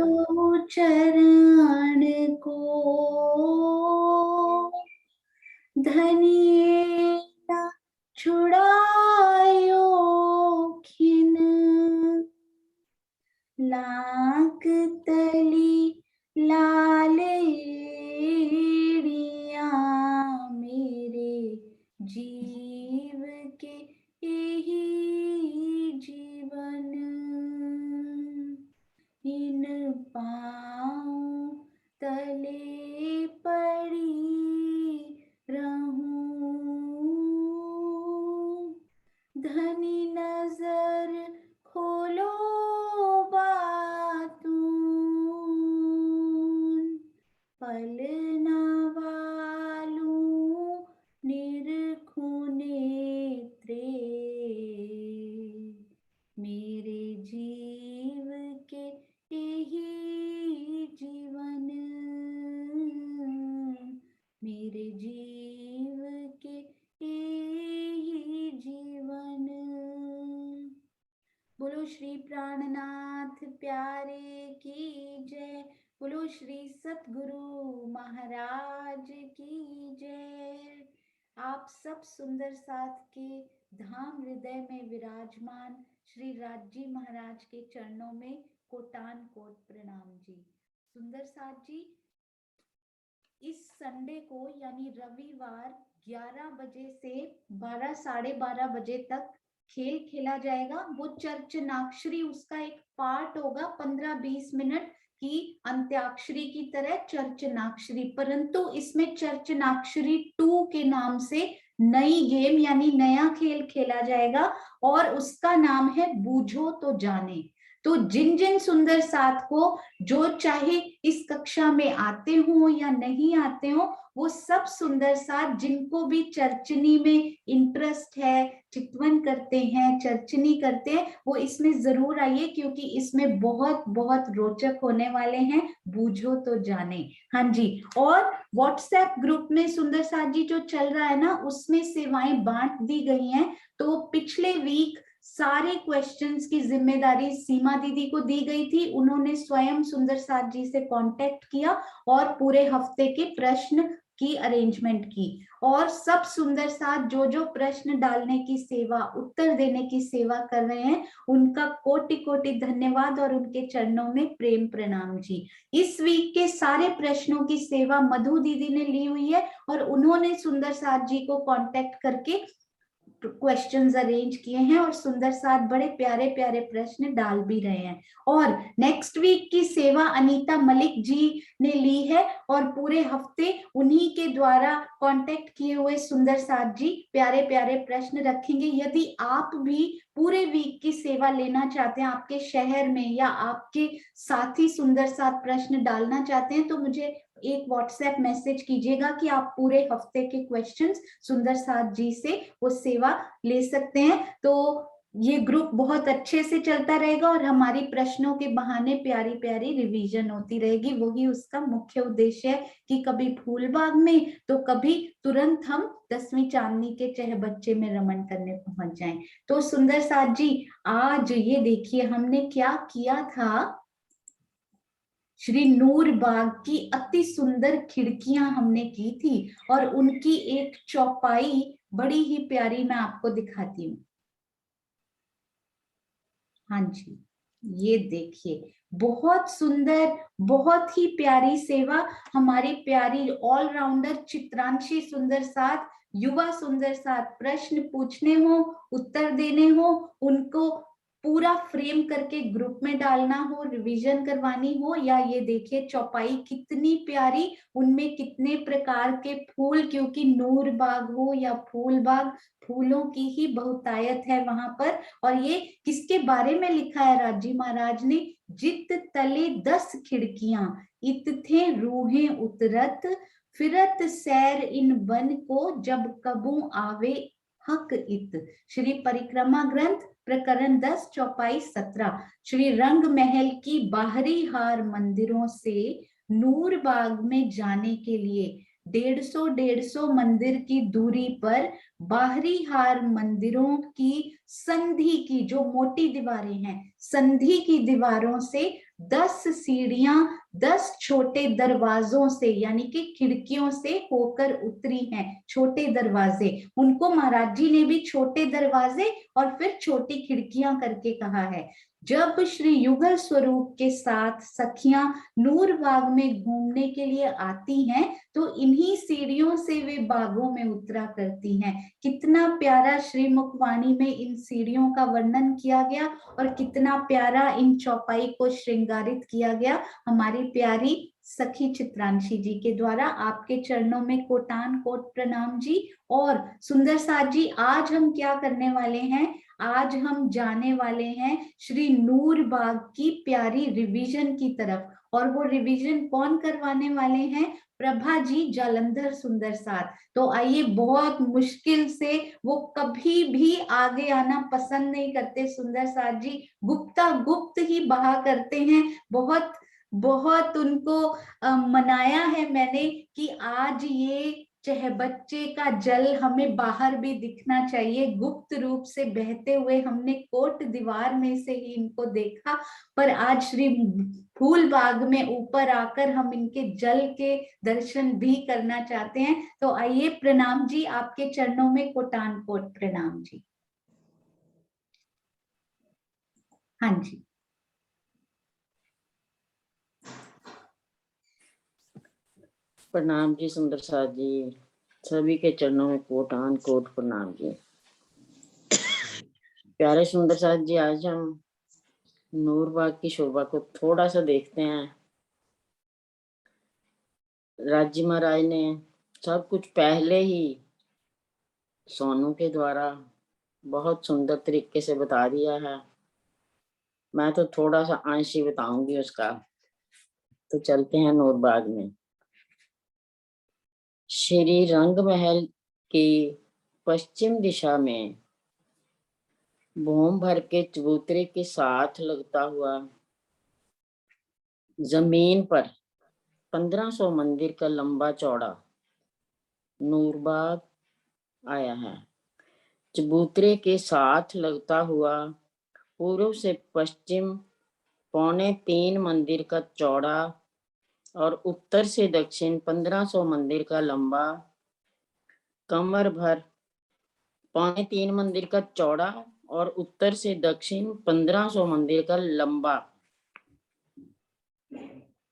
दो चरण को, धनिये न छुड़ायो खिन, लाख तली लाल एड़िया, मेरे जीव के यही जीवन, इन पाँव तले पड़ी रहूं, धनी नजर खोलो बातूं, पल न वालूं निरखूं नेत्रे, मेरे जीव के यही जीवन, मेरे जीव के यही जीवन। बोलो श्री प्राणनाथ प्यारे की जय, बोलो श्री सतगुरु महाराज की जय। आप सब सुंदर साथ के धाम हृदय में विराजमान श्री राजी महाराज के चरणों में कोटान कोट प्रणाम जी। सुंदर साथ जी, इस संडे को यानी रविवार 11 बजे से 12 साढ़े 12 बजे तक खेल खेला जाएगा। वो चर्चनाक्षरी उसका एक पार्ट होगा, 15-20 मिनट की अंत्याक्षरी की तरह चर्चनाक्षरी, परंतु इसमें चर्चनाक्षरी 2 के नाम से नई गेम यानी नया खेल खेला जाएगा और उसका नाम है बूझो तो जाने। तो जिन जिन सुंदर साथ को जो चाहे इस कक्षा में आते हो या नहीं आते हो, वो सब सुंदर साथ जिनको भी चर्चनी में इंटरेस्ट है, चितवन करते हैं, चर्चनी करते हैं, वो इसमें जरूर आइए क्योंकि इसमें बहुत बहुत रोचक होने वाले हैं। बूझो तो जाने। हाँ जी, और व्हाट्सएप ग्रुप में सुंदर साथ जी जो चल रहा है ना, उसमें सेवाएं बांट दी गई हैं। तो पिछले वीक सारे क्वेश्चंस की जिम्मेदारी सीमा दीदी को दी गई थी। उन्होंने स्वयं सुंदर साथ जी से कांटेक्ट किया और पूरे हफ्ते के प्रश्न की अरेंजमेंट की, और सब सुंदर साथ जो जो प्रश्न डालने की सेवा, उत्तर देने की सेवा कर रहे हैं, उनका कोटि कोटि धन्यवाद और उनके चरणों में प्रेम प्रणाम जी। इस वीक के सारे प्रश्नों की सेवा मधु दीदी ने ली हुई है और उन्होंने सुंदर साथ जी को कांटेक्ट करके क्वेश्चंस अरेंज किए हैं और सुंदर साथ बड़े प्यारे प्यारे प्रश्न डाल भी रहे हैं। और नेक्स्ट वीक की सेवा अनीता मलिक जी ने ली है और पूरे हफ्ते उन्हीं के द्वारा कांटेक्ट किए हुए सुंदर साथ जी प्यारे प्यारे प्रश्न रखेंगे। यदि आप भी पूरे वीक की सेवा लेना चाहते हैं, आपके शहर में या आपके साथी सुंदर साथ प्रश्न डालना चाहते हैं, तो मुझे एक व्हाट्सएप मैसेज कीजिएगा कि आप पूरे हफ्ते के क्वेश्चंस सुंदर साथ जी से वो सेवा ले सकते हैं। तो ये ग्रुप बहुत अच्छे से चलता रहेगा और हमारी प्रश्नों के बहाने प्यारी प्यारी रिवीजन होती रहेगी। वही उसका मुख्य उद्देश्य है कि कभी फूलबाग में तो कभी तुरंत हम 10वीं चांदनी के चहबच्चे में रमन करने पहुंच जाएं। तो सुंदर साथ जी, आज ये देखिए हमने क्या किया था, श्री नूर बाग की अति सुंदर खिड़कियां हमने की थी और उनकी एक चौपाई बड़ी ही प्यारी मैं आपको दिखाती हूँ। हाँ जी, ये देखिए, बहुत सुंदर, बहुत ही प्यारी सेवा। हमारी प्यारी ऑलराउंडर चित्रांशी सुंदर साथ, युवा सुंदर साथ, प्रश्न पूछने हो, उत्तर देने हो, उनको पूरा फ्रेम करके ग्रुप में डालना हो, रिवीजन करवानी हो, या ये देखिए चौपाई कितनी प्यारी, उनमें कितने प्रकार के फूल, क्योंकि नूर बाग हो या फूल बाग, फूलों की ही बहुतायत है वहां पर। और ये किसके बारे में लिखा है राजी महाराज ने, जित तले 10 खिड़कियां, इत थे रूहें उतरत, फिरत सैर इन बन को, जब कबू आवे हक इत। श्री परिक्रमा ग्रंथ प्रकरण 10 चौपाई 17। श्री रंग महल की बाहरी हार मंदिरों से नूर बाग में जाने के लिए 150 मंदिर की दूरी पर बाहरी हार मंदिरों की संधि की जो मोटी दीवारें हैं, संधि की दीवारों से 10 सीढ़ियां 10 छोटे दरवाजों से यानी कि खिड़कियों से होकर उतरी हैं। छोटे दरवाजे, उनको महाराज जी ने भी छोटे दरवाजे और फिर छोटी खिड़कियां करके कहा है। जब श्री युगल स्वरूप के साथ सखियां नूर बाग में घूमने के लिए आती हैं तो इन्हीं सीढ़ियों से वे बागों में उतरा करती हैं। कितना प्यारा श्री मुखवाणी में इन सीढ़ियों का वर्णन किया गया और कितना प्यारा इन चौपाई को श्रृंगारित किया गया हमारी प्यारी सखी चित्रांशी जी के द्वारा। आपके चरणों में कोटान कोट प्रणाम जी। और सुंदर साथ जी, आज हम क्या करने वाले हैं, आज हम जाने वाले हैं श्री नूर बाग की प्यारी रिवीजन की तरफ। और वो रिवीजन कौन करवाने वाले हैं, प्रभा जी जालंधर सुंदर साथ। तो आइए, बहुत मुश्किल से, वो कभी भी आगे आना पसंद नहीं करते सुंदर साथ जी, गुप्ता गुप्त ही बहा करते हैं। बहुत बहुत उनको मनाया है मैंने कि आज ये चाहे बच्चे का जल हमें बाहर भी दिखना चाहिए, गुप्त रूप से बहते हुए हमने कोट दीवार में से ही इनको देखा, पर आज श्री फूल बाग में ऊपर आकर हम इनके जल के दर्शन भी करना चाहते हैं। तो आइए, प्रणाम जी, आपके चरणों में कोटान कोट प्रणाम जी। हाँ जी। प्रणाम जी सुंदर साथ जी, सभी के चरणों में कोटान कोट प्रणाम जी। प्यारे सुंदर साथ जी, आज हम नूरबाग की शोभा को थोड़ा सा देखते हैं। राजी महाराज ने सब कुछ पहले ही सोनू के द्वारा बहुत सुंदर तरीके से बता दिया है। मैं तो थोड़ा सा अंश ही बताऊंगी उसका। तो चलते हैं नूरबाग में। श्री रंग महल की पश्चिम दिशा में भूम भर के चबूतरे के साथ लगता हुआ जमीन पर 1500 मंदिर का लंबा चौड़ा नूरबाग आया है। चबूतरे के साथ लगता हुआ पूर्व से पश्चिम 3.25 मंदिर का चौड़ा और उत्तर से दक्षिण 1500 मंदिर का लंबा, कमर भर 3.25 मंदिर का चौड़ा और उत्तर से दक्षिण 1500 मंदिर का लंबा,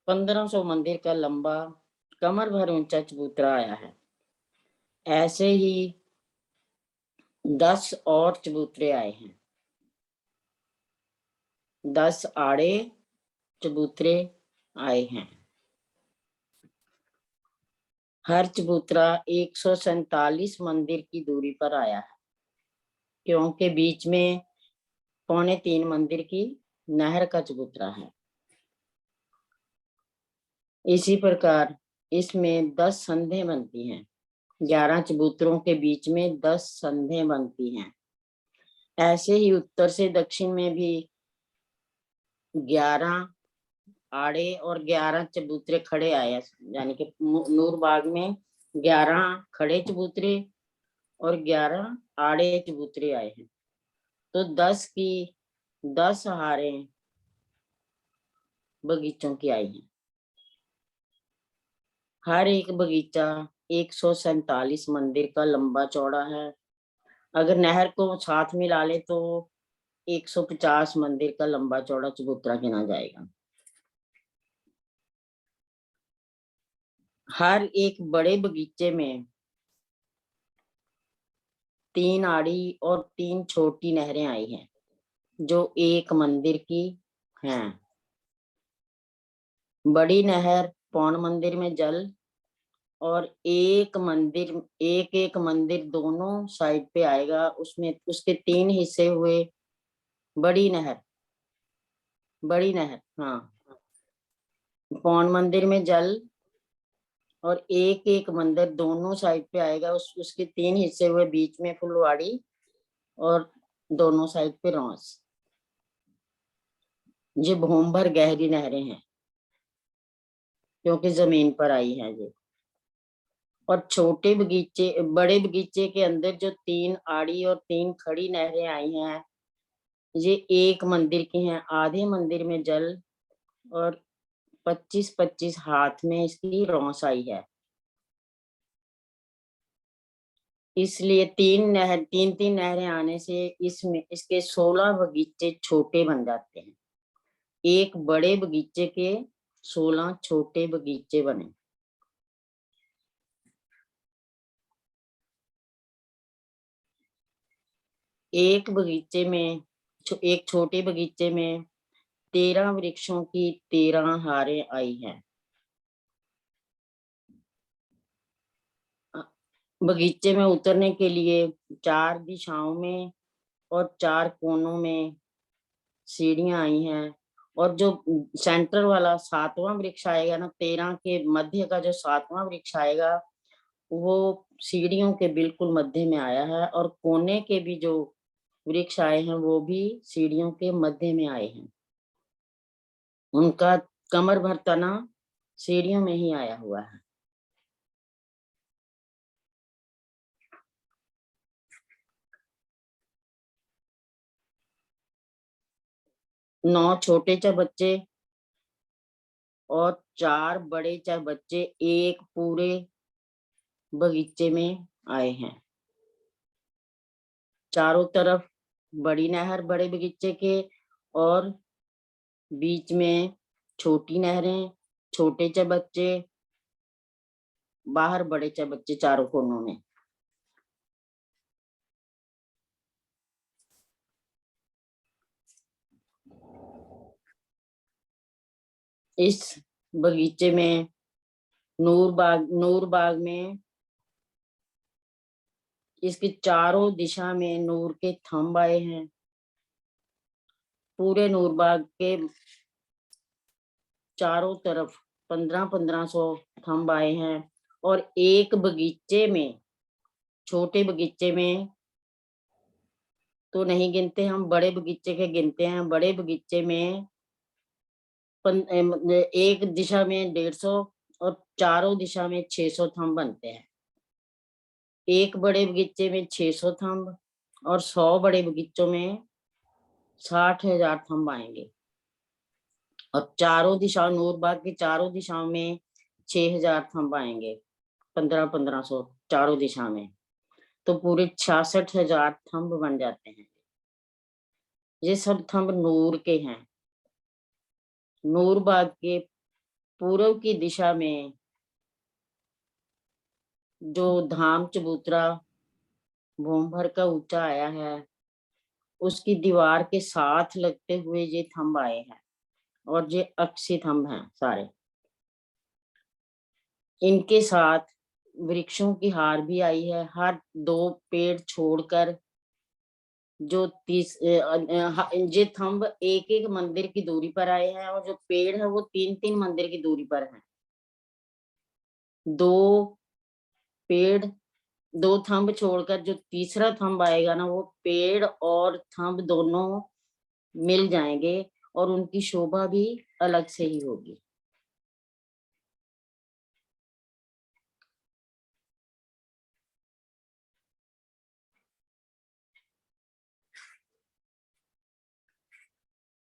1500 मंदिर का लंबा कमर भर ऊंचा चबूतरा आया है। ऐसे ही 10 और चबूतरे आए हैं। 10 आड़े चबूतरे आए हैं। हर चबूतरा 147 मंदिर की दूरी पर आया है, क्योंकि बीच में 3.25 मंदिर की नहर का चबूतरा है। इसी प्रकार इसमें 10 संधें बनती हैं। 11 चबूतरों के बीच में 10 संधें बनती हैं। ऐसे ही उत्तर से दक्षिण में भी 11 आड़े और 11 चबूतरे खड़े आए, यानी कि नूरबाग में 11 खड़े चबूतरे और 11 आड़े चबूतरे आए हैं। तो 10 की 10 हारें बगीचों की आई हैं। हर एक बगीचा 147 मंदिर का लंबा चौड़ा है। अगर नहर को साथ मिला ले तो 150 मंदिर का लंबा चौड़ा चबूतरा गिना जाएगा। हर एक बड़े बगीचे में 3 आड़ी और 3 छोटी नहरें आई हैं, जो एक मंदिर की हैं। बड़ी नहर पौन मंदिर में जल और एक मंदिर दोनों साइड पे आएगा, उसमें उसके 3 हिस्से हुए। बड़ी नहर हाँ, पौन मंदिर में जल और एक मंदिर दोनों साइड पे आएगा, उसके 3 हिस्से हुए, बीच में फुलवाड़ी और दोनों साइड पे रौस। ये भूम भर गहरी नहरें हैं, क्योंकि जमीन पर आई है ये। और छोटे बगीचे, बड़े बगीचे के अंदर जो 3 आड़ी और 3 खड़ी नहरें आई हैं, ये एक मंदिर की हैं। आधे मंदिर में जल और 25-25 हाथ में इसकी रौंस आई है। इसलिए 3-3 नहरें आने से इसमें इसके 16 बगीचे छोटे बन जाते हैं। एक बड़े बगीचे के 16 छोटे बगीचे बने। एक बगीचे में, एक छोटे बगीचे में 13 वृक्षों की 13 हारें आई हैं। बगीचे में उतरने के लिए 4 दिशाओं में और 4 कोनों में सीढ़ियां आई हैं। और जो सेंटर वाला 7वां वृक्ष आएगा ना, 13 के मध्य का जो 7वां वृक्ष आएगा, वो सीढ़ियों के बिल्कुल मध्य में आया है। और कोने के भी जो वृक्ष आए हैं, वो भी सीढ़ियों के मध्य में आए हैं। उनका कमर भर तना सीढ़ियों में ही आया हुआ है। नौ छोटे बच्चे और 4 बड़े बच्चे एक पूरे बगीचे में आए हैं। चारों तरफ बड़ी नहर बड़े बगीचे के, और बीच में छोटी नहरें, छोटे बच्चे, बाहर बड़े बच्चे चारों कोनों में। इस बगीचे में नूर बाग में इसके चारों दिशा में नूर के थंब आए हैं। पूरे नूर बाग के चारों तरफ 1500 थंब आए हैं। और एक बगीचे में, छोटे बगीचे में तो नहीं गिनते हम, बड़े बगीचे के गिनते हैं। बड़े बगीचे में एक दिशा में 150 और चारों दिशा में 600 थंब बनते हैं। एक बड़े बगीचे में 600 थंब और 100 बड़े बगीचों में 60,000 थंब आएंगे। और चारों दिशाओं, नूर बाग की चारों दिशाओं में 6,000 थंब आएंगे, 1500 चारों दिशा में। तो पूरे 66,000 थंब बन जाते हैं। ये सब थंब नूर के हैं। नूर बाग के पूर्व की दिशा में जो धाम चबूतरा भूम भर का ऊंचा आया है, उसकी दीवार के साथ लगते हुए ये थंब आए हैं। और ये अक्षी थंब हैं सारे। इनके साथ वृक्षों की हार भी आई है। हर 2 पेड़ छोड़कर जो ये थंब एक एक मंदिर की दूरी पर आए हैं, और जो पेड़ है वो 3-3 मंदिर की दूरी पर है। 2 पेड़, 2 थंब छोड़कर जो तीसरा थंब आएगा ना, वो पेड़ और थंब दोनों मिल जाएंगे और उनकी शोभा भी अलग से ही होगी।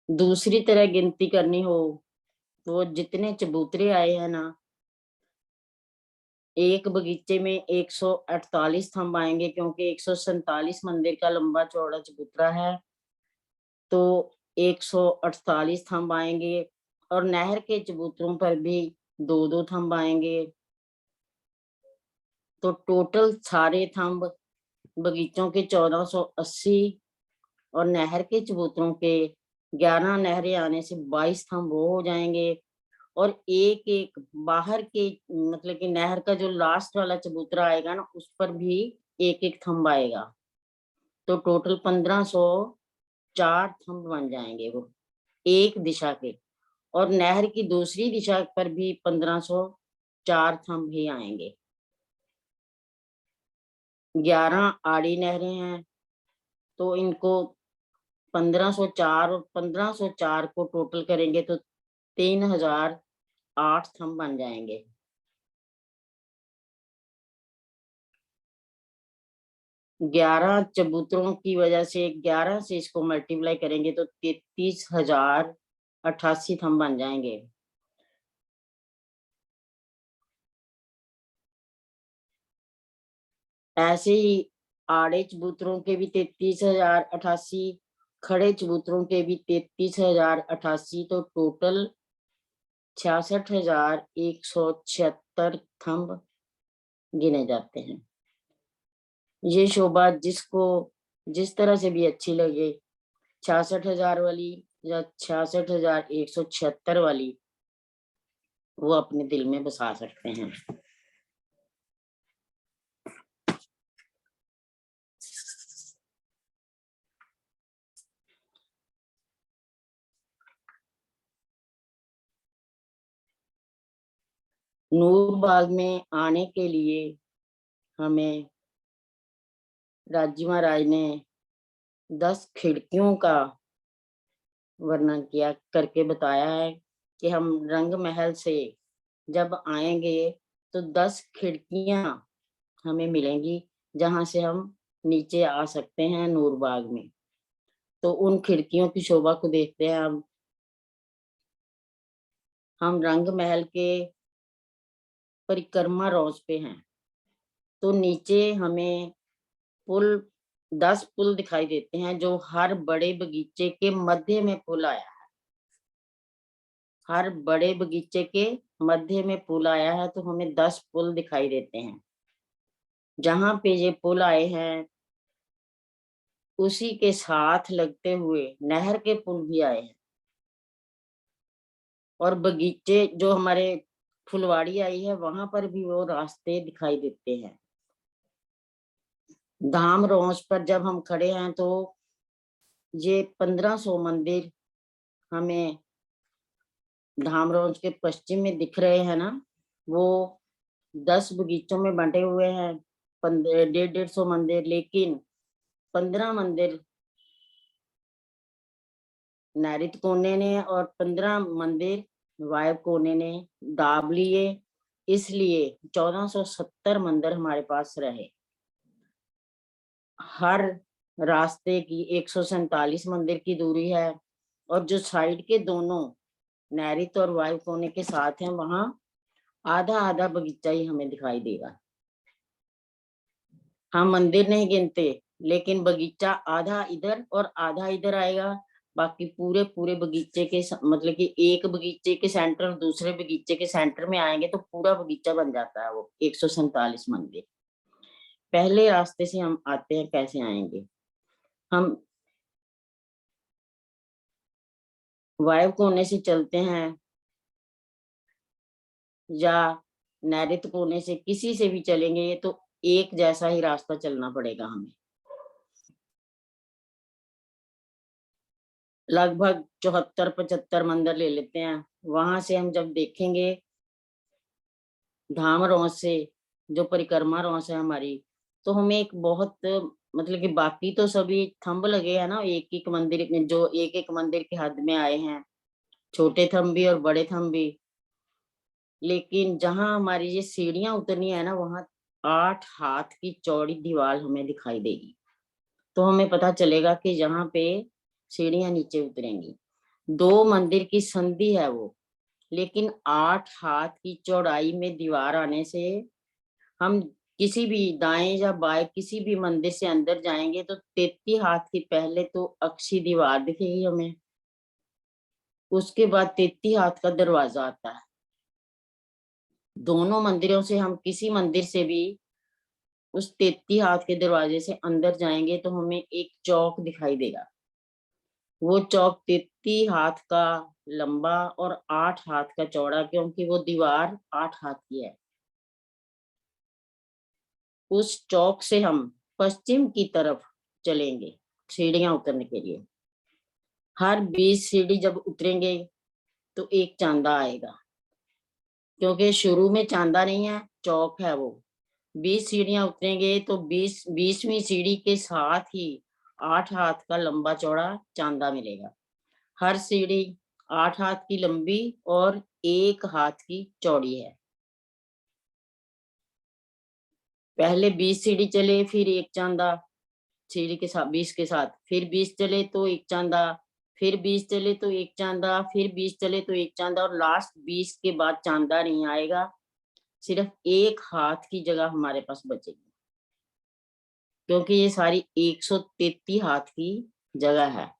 दूसरी तरह गिनती करनी हो तो जितने चबूतरे आए हैं ना, एक बगीचे में 148 थंब आएंगे, क्योंकि 147 मंदिर का लंबा चौड़ा चबूतरा है, तो 148 थंब आएंगे। और नहर के चबूतरों पर भी 2-2 थंब आएंगे। तो टोटल सारे थंब बगीचों के 1480 और नहर के चबूतरों के 11 नहरें आने से 22 थंब वो हो जाएंगे। और एक एक बाहर के, मतलब कि नहर का जो लास्ट वाला चबूतरा आएगा ना, उस पर भी एक एक थंब आएगा। तो टोटल 1504 थंब बन जाएंगे वो एक दिशा के। और नहर की दूसरी दिशा पर भी 1504 थंब ही आएंगे। 11 आड़ी नहरें हैं, तो इनको 1504 और 1504 को टोटल करेंगे तो 3008 थंब बन जाएंगे। 11 चबूतरों की वजह से 11 से इसको मल्टीप्लाई करेंगे तो 33,088 थंब बन जाएंगे। ऐसे ही आड़े चबूतरों के भी 33,088, खड़े चबूतरों के भी 33,088, तो टोटल 66,176 थंब गिने जाते हैं। ये शोभा जिसको जिस तरह से भी अच्छी लगे, 66,000 वाली या 66,176 वाली, वो अपने दिल में बसा सकते हैं। नूरबाग में आने के लिए हमें राजी महाराज ने 10 खिड़कियों का वर्णन किया करके बताया है कि हम रंग महल से जब आएंगे तो 10 खिड़कियां हमें मिलेंगी जहां से हम नीचे आ सकते हैं नूरबाग में। तो उन खिड़कियों की शोभा को देखते हैं। हम रंग महल के परिक्रमा रोज पे हैं, तो नीचे हमें पुल 10 पुल दिखाई देते हैं, जो हर बड़े बगीचे के मध्य में पुल आया है। हर बड़े बगीचे के मध्य में पुल आया है, तो हमें 10 पुल दिखाई देते हैं। जहां पे ये पुल आए हैं उसी के साथ लगते हुए नहर के पुल भी आए हैं, और बगीचे जो हमारे फुलवाड़ी आई है वहां पर भी वो रास्ते दिखाई देते हैं। धाम रोज पर जब हम खड़े हैं तो ये 1500 मंदिर हमें धाम रोज के पश्चिम में दिख रहे हैं ना। वो 10 बगीचों में बंटे हुए हैं, 150-150 मंदिर, लेकिन 15 मंदिर नैऋत कोने ने और 15 मंदिर वायव्य कोने ने दाब लिए, इसलिए 1470 मंदिर हमारे पास रहे। हर रास्ते की 147 मंदिर की दूरी है, और जो साइड के दोनों नैऋत और वायु कोने के साथ हैं वहां आधा आधा बगीचा ही हमें दिखाई देगा। हम मंदिर नहीं गिनते, लेकिन बगीचा आधा इधर और आधा इधर आएगा। बाकी पूरे पूरे बगीचे के मतलब कि एक बगीचे के सेंटर दूसरे बगीचे के सेंटर में आएंगे तो पूरा बगीचा बन जाता है वो 147 मंदिर। पहले रास्ते से हम आते हैं, कैसे आएंगे? हम वायु कोने से चलते हैं या नैऋत कोने से, किसी से भी चलेंगे तो एक जैसा ही रास्ता चलना पड़ेगा हमें। लगभग 74-75 मंदिर ले लेते हैं। वहां से हम जब देखेंगे धाम रोज से, जो परिक्रमा रोज है हमारी, तो हमें एक बहुत मतलब कि बाकी तो सभी थंब लगे हैं ना, एक एक मंदिर में, जो एक एक मंदिर के हद में आए हैं, छोटे थंब भी और बड़े थंब भी। लेकिन जहां हमारी ये सीढ़ियां उतरनी है ना, वहां 8 हाथ की चौड़ी दीवार हमें दिखाई देगी। तो हमें पता चलेगा कि यहाँ पे सीढ़ियां नीचे उतरेंगी। 2 मंदिर की संधि है वो, लेकिन 8 हाथ की चौड़ाई में दीवार आने से हम किसी भी दाएं या बाएं किसी भी मंदिर से अंदर जाएंगे तो 33 हाथ की पहले तो अक्षी दीवार दिखेगी हमें, उसके बाद 33 हाथ का दरवाजा आता है। दोनों मंदिरों से हम किसी मंदिर से भी उस 33 हाथ के दरवाजे से अंदर जाएंगे तो हमें एक चौक दिखाई देगा। वो चौक 33 हाथ का लंबा और 8 हाथ का चौड़ा, क्योंकि वो दीवार 8 हाथ की है। उस चौक से हम पश्चिम की तरफ चलेंगे सीढ़ियां उतरने के लिए। हर 20 सीढ़ी जब उतरेंगे तो एक चांदा आएगा, क्योंकि शुरू में चांदा नहीं है, चौक है वो। 20 सीढ़ियां उतरेंगे तो 20वीं सीढ़ी के साथ ही 8 हाथ का लंबा चौड़ा चांदा मिलेगा। हर सीढ़ी 8 हाथ की लंबी और 1 हाथ की चौड़ी है। पहले 20 सीढ़ी चले, फिर एक चांदा, सीढ़ी के साथ 20 के साथ, फिर 20 चले तो एक चांदा, फिर 20 चले तो एक चांदा, फिर 20 चले तो एक चांदा, और लास्ट 20 के बाद चांदा नहीं आएगा, सिर्फ एक हाथ की जगह हमारे पास बचेगी, क्योंकि ये सारी 133 हाथ की जगह है।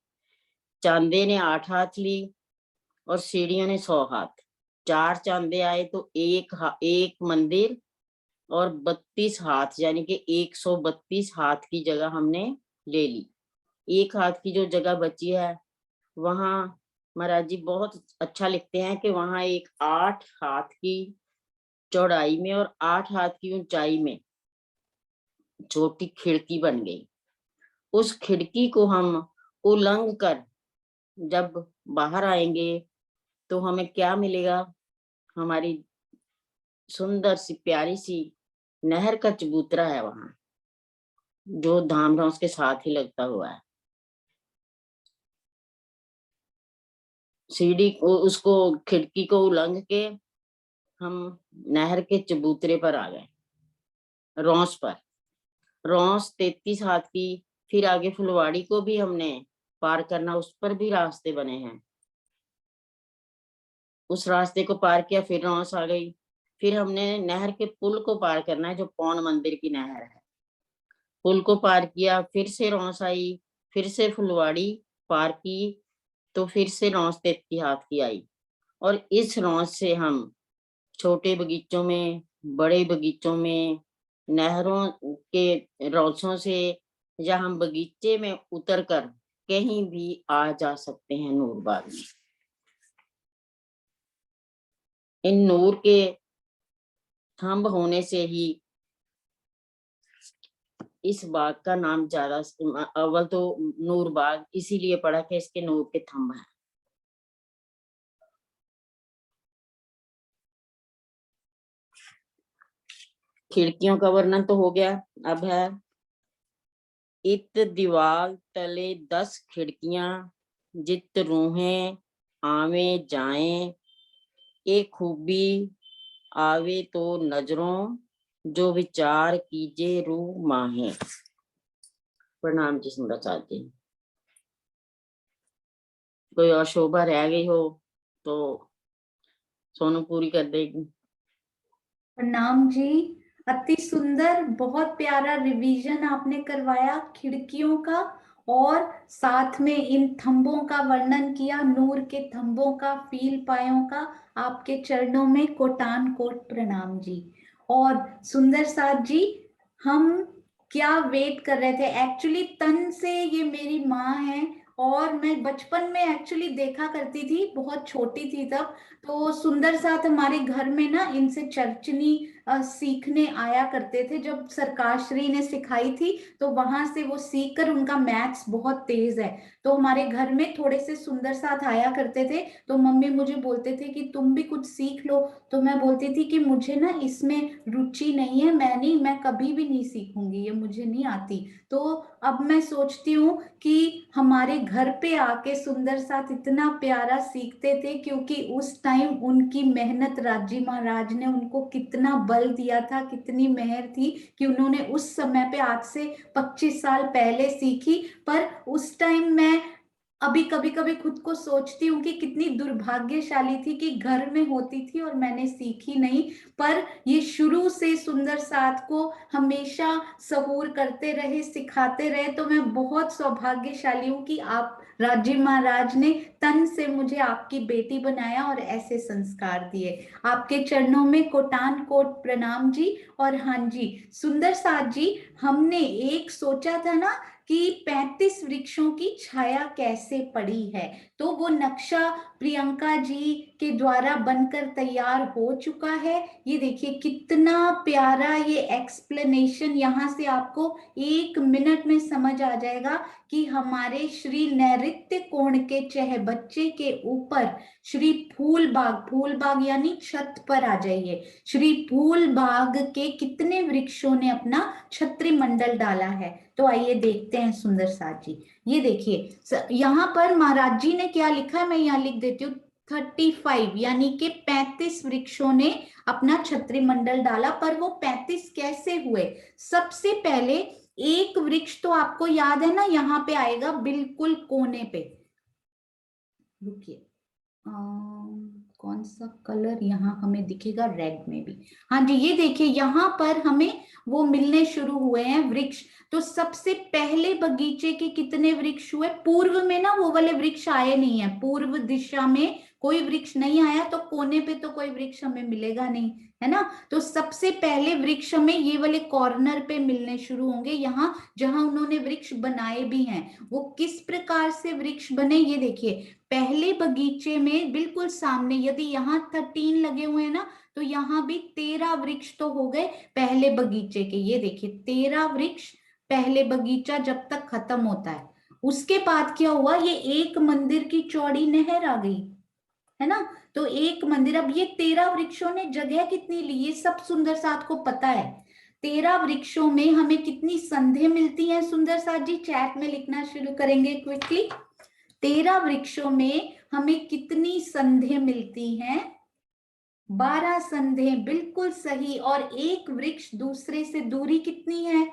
चांदे ने 8 हाथ ली और सीढ़ियों ने 100 हाथ, 4 चांदे आए तो एक मंदिर और 32 हाथ, यानी कि 132 हाथ की जगह हमने ले ली। एक हाथ की जो जगह बची है, वहां महाराज जी बहुत अच्छा लिखते हैं कि वहां एक 8 हाथ की चौड़ाई में और 8 हाथ की ऊंचाई में छोटी खिड़की बन गई। उस खिड़की को हम उलंघ कर जब बाहर आएंगे तो हमें क्या मिलेगा? हमारी सुंदर सी प्यारी सी नहर का चबूतरा है वहां, जो धाम धौस के साथ ही लगता हुआ है। सीढ़ी उसको खिड़की को उलंघ के हम नहर के चबूतरे पर आ गए, रौस पर। रौस 33 हाथ की, फिर आगे फुलवाड़ी को भी हमने पार करना, उस पर भी रास्ते बने हैं। उस रास्ते को पार किया, फिर रौस आ गई, फिर हमने नहर के पुल को पार करना है, जो पौन मंदिर की नहर है। पुल को पार किया, फिर से रौस आई, फिर से फुलवाड़ी पार की, तो फिर से रौस 33 हाथ की आई। और इस रौस से हम छोटे बगीचों में, बड़े बगीचों में, नहरों के रौसों से, या हम बगीचे में उतर कर कहीं भी आ जा सकते हैं नूरबाग में। इन नूर के थंब होने से ही इस बाग का नाम ज्यादा, अव्वल तो नूर बाग इसीलिए पड़ा कि इसके नूर के थंब हैं। खिड़कियों का वर्णन तो हो गया, अब है इत दीवाल तले 10 खिड़कियां, जित रूहें आवे जाएं, एक खूबी आवे तो नजरों, जो विचार कीजे रूह माहे। प्रणाम जी सुंदर साथ जी। कोई और शोभा रह गई हो तो सोनू पूरी कर देगी। प्रणाम जी, अति सुंदर, बहुत प्यारा रिवीजन आपने करवाया खिड़कियों का, और साथ में इन थंबों का वर्णन किया, नूर के थंबों का, फील पायों का। आपके चरणों में कोटान कोट प्रणाम जी। और सुंदर साथ जी, हम क्या वेट कर रहे थे एक्चुअली, तन से ये मेरी माँ है, और मैं बचपन में एक्चुअली देखा करती थी, बहुत छोटी थी तब। तो सुंदर साथ हमारे घर में ना इनसे चरचनी सीखने आया करते थे, जब सरकाश्री ने सिखाई थी तो वहां से वो सीख कर, उनका मैथ्स बहुत तेज है, तो हमारे घर में थोड़े से सुंदर साथ आया करते थे। तो मम्मी मुझे बोलते थे कि तुम भी कुछ सीख लो, तो मैं बोलती थी कि मुझे ना इसमें रुचि नहीं है, मैं कभी भी नहीं सीखूंगी, ये मुझे नहीं आती। तो अब मैं सोचती हूँ कि हमारे घर पे आके सुंदर साथ इतना प्यारा सीखते थे, क्योंकि उस टाइम उनकी मेहनत, राजी महाराज ने उनको कितना बल दिया था, कितनी मेहर थी कि उन्होंने उस समय पे, आज से 25 साल पहले सीखी। पर उस टाइम मैं अभी कभी कभी खुद को सोचती हूँ कि कितनी दुर्भाग्यशाली थी कि घर में होती थी और मैंने सीखी नहीं। पर ये शुरू से सुंदर साथ को हमेशा सहूर करते रहे, सिखाते रहे, तो मैं बहुत सौभाग्यशाली हूँ कि आप, राजीव महाराज ने तन से मुझे आपकी बेटी बनाया और ऐसे संस्कार दिए। आपके चरणों में कोटान कोट प्रणाम जी। और हाँ जी सुंदर साथ जी, हमने एक सोचा था ना कि 35 वृक्षों की छाया कैसे पड़ी है, तो वो नक्शा प्रियंका जी के द्वारा बनकर तैयार हो चुका है। ये देखिए कितना प्यारा ये एक्सप्लेनेशन, यहाँ से आपको 1 मिनट में समझ आ जाएगा कि हमारे श्री नैऋत्य कोण के चहबच्चे के ऊपर श्री फूलबाग, फूलबाग यानी छत पर आ जाइए, श्री फूलबाग के कितने वृक्षों ने अपना छत्री मंडल डाला है। तो आइए देखते हैं सुंदर साथ जी। ये देखिए यहाँ पर महाराज जी ने क्या लिखा है, मैं यहाँ लिख देती हूँ, 35 यानी कि 35 वृक्षों ने अपना छत्री मंडल डाला। पर वो 35 कैसे हुए? सबसे पहले एक वृक्ष तो आपको याद है ना, यहाँ पे आएगा बिल्कुल कोने पे। रुकिए, कौन सा कलर यहाँ हमें दिखेगा, रेड में भी। हाँ जी, ये देखिए यहाँ पर हमें वो मिलने शुरू हुए हैं वृक्ष। तो सबसे पहले बगीचे के कितने वृक्ष हुए? पूर्व में ना वो वाले वृक्ष आए नहीं है, पूर्व दिशा में कोई वृक्ष नहीं आया, तो कोने पे तो कोई वृक्ष हमें मिलेगा नहीं, है ना। तो सबसे पहले वृक्ष हमें ये वाले कॉर्नर पे मिलने शुरू होंगे, यहाँ जहां उन्होंने वृक्ष बनाए भी हैं। वो किस प्रकार से वृक्ष बने, ये देखिए। पहले बगीचे में बिल्कुल सामने, यदि यहाँ 13 लगे हुए हैं ना, तो यहाँ भी 13 वृक्ष तो हो गए पहले बगीचे के। ये देखिए 13 वृक्ष पहले बगीचा जब तक खत्म होता है। उसके बाद क्या हुआ, ये एक मंदिर की चौड़ी नहर आ गई, है ना। तो एक मंदिर, अब ये 13 वृक्षों ने जगह कितनी ली, ये सब सुंदर साथ को पता है। 13 वृक्षों में हमें कितनी संधे मिलती हैं, सुंदर साथ जी चैट में लिखना शुरू करेंगे क्विकली। 13 वृक्षों में हमें कितनी संधे मिलती हैं? 12 संधे, बिल्कुल सही। और एक वृक्ष दूसरे से दूरी कितनी है?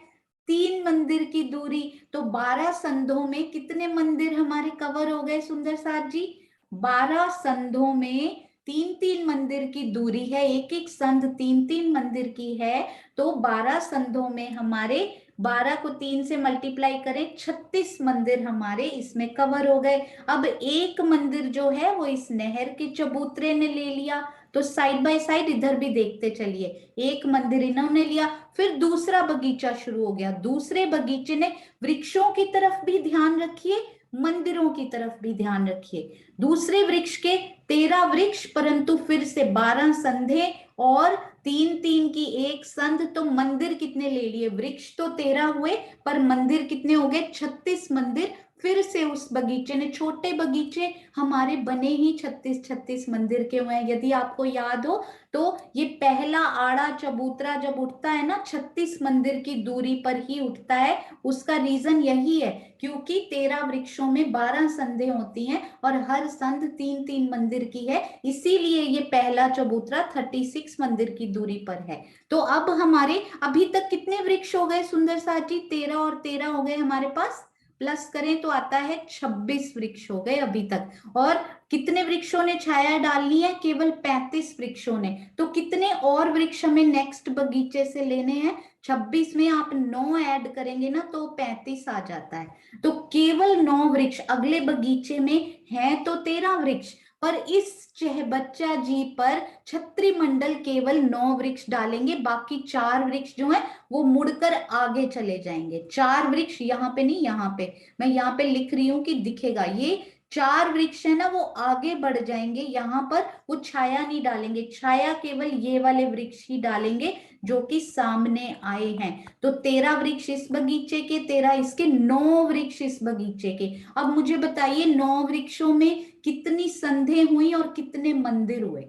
3 मंदिर की दूरी। तो 12 संधों में कितने मंदिर हमारे कवर हो गए सुंदर साथ जी? 12 संधों में 3-3 मंदिर की दूरी है, एक एक संध 3-3 मंदिर की है। तो 12 संधों में हमारे 12 को 3 से मल्टीप्लाई करें, 36 मंदिर हमारे इसमें कवर हो गए। अब एक मंदिर जो है वो इस नहर के चबूतरे ने ले लिया, तो साइड बाय साइड इधर भी देखते चलिए। एक मंदिर इन्होंने लिया, फिर दूसरा बगीचा शुरू हो गया। दूसरे बगीचे ने, वृक्षों की तरफ भी ध्यान रखिए, मंदिरों की तरफ भी ध्यान रखिए। दूसरे वृक्ष के 13 वृक्ष, परंतु फिर से 12 संधे और 3-3 की एक संध। तो मंदिर कितने ले लिए? वृक्ष तो 13 हुए, पर मंदिर कितने हो गए? 36 मंदिर। फिर से उस बगीचे ने, छोटे बगीचे हमारे बने ही 36-36 मंदिर के हुए हैं। यदि आपको याद हो तो ये पहला आड़ा चबूतरा जब उठता है ना, 36 मंदिर की दूरी पर ही उठता है। उसका रीजन यही है, क्योंकि 13 वृक्षों में 12 संधे होती हैं और हर संध 3-3 मंदिर की है, इसीलिए ये पहला चबूतरा 36 मंदिर की दूरी पर है। तो अब हमारे अभी तक कितने वृक्ष हो गए सुंदर साथ जी? 13 और 13 हो गए हमारे पास, प्लस करें तो आता है 26 वृक्ष हो गए अभी तक। और कितने वृक्षों ने छाया डालनी है? केवल 35 वृक्षों ने। तो कितने और वृक्ष हमें नेक्स्ट बगीचे से लेने हैं? 26 में आप 9 ऐड करेंगे ना तो 35 आ जाता है। तो केवल 9 वृक्ष अगले बगीचे में है, तो 13 वृक्ष, पर इस बच्चा जी पर छत्री मंडल केवल 9 वृक्ष डालेंगे, बाकी 4 वृक्ष जो है वो मुड़कर आगे चले जाएंगे। 4 वृक्ष यहाँ पे नहीं, यहाँ पे मैं यहाँ पे लिख रही हूं कि दिखेगा, ये 4 वृक्ष है ना वो आगे बढ़ जाएंगे, यहाँ पर वो छाया नहीं डालेंगे, छाया केवल ये वाले वृक्ष ही डालेंगे जो कि सामने आए हैं। तो 13 वृक्ष इस बगीचे के, 13 इसके, 9 वृक्ष इस बगीचे के। अब मुझे बताइए 9 वृक्षों में कितनी संधे हुई और कितने मंदिर हुए?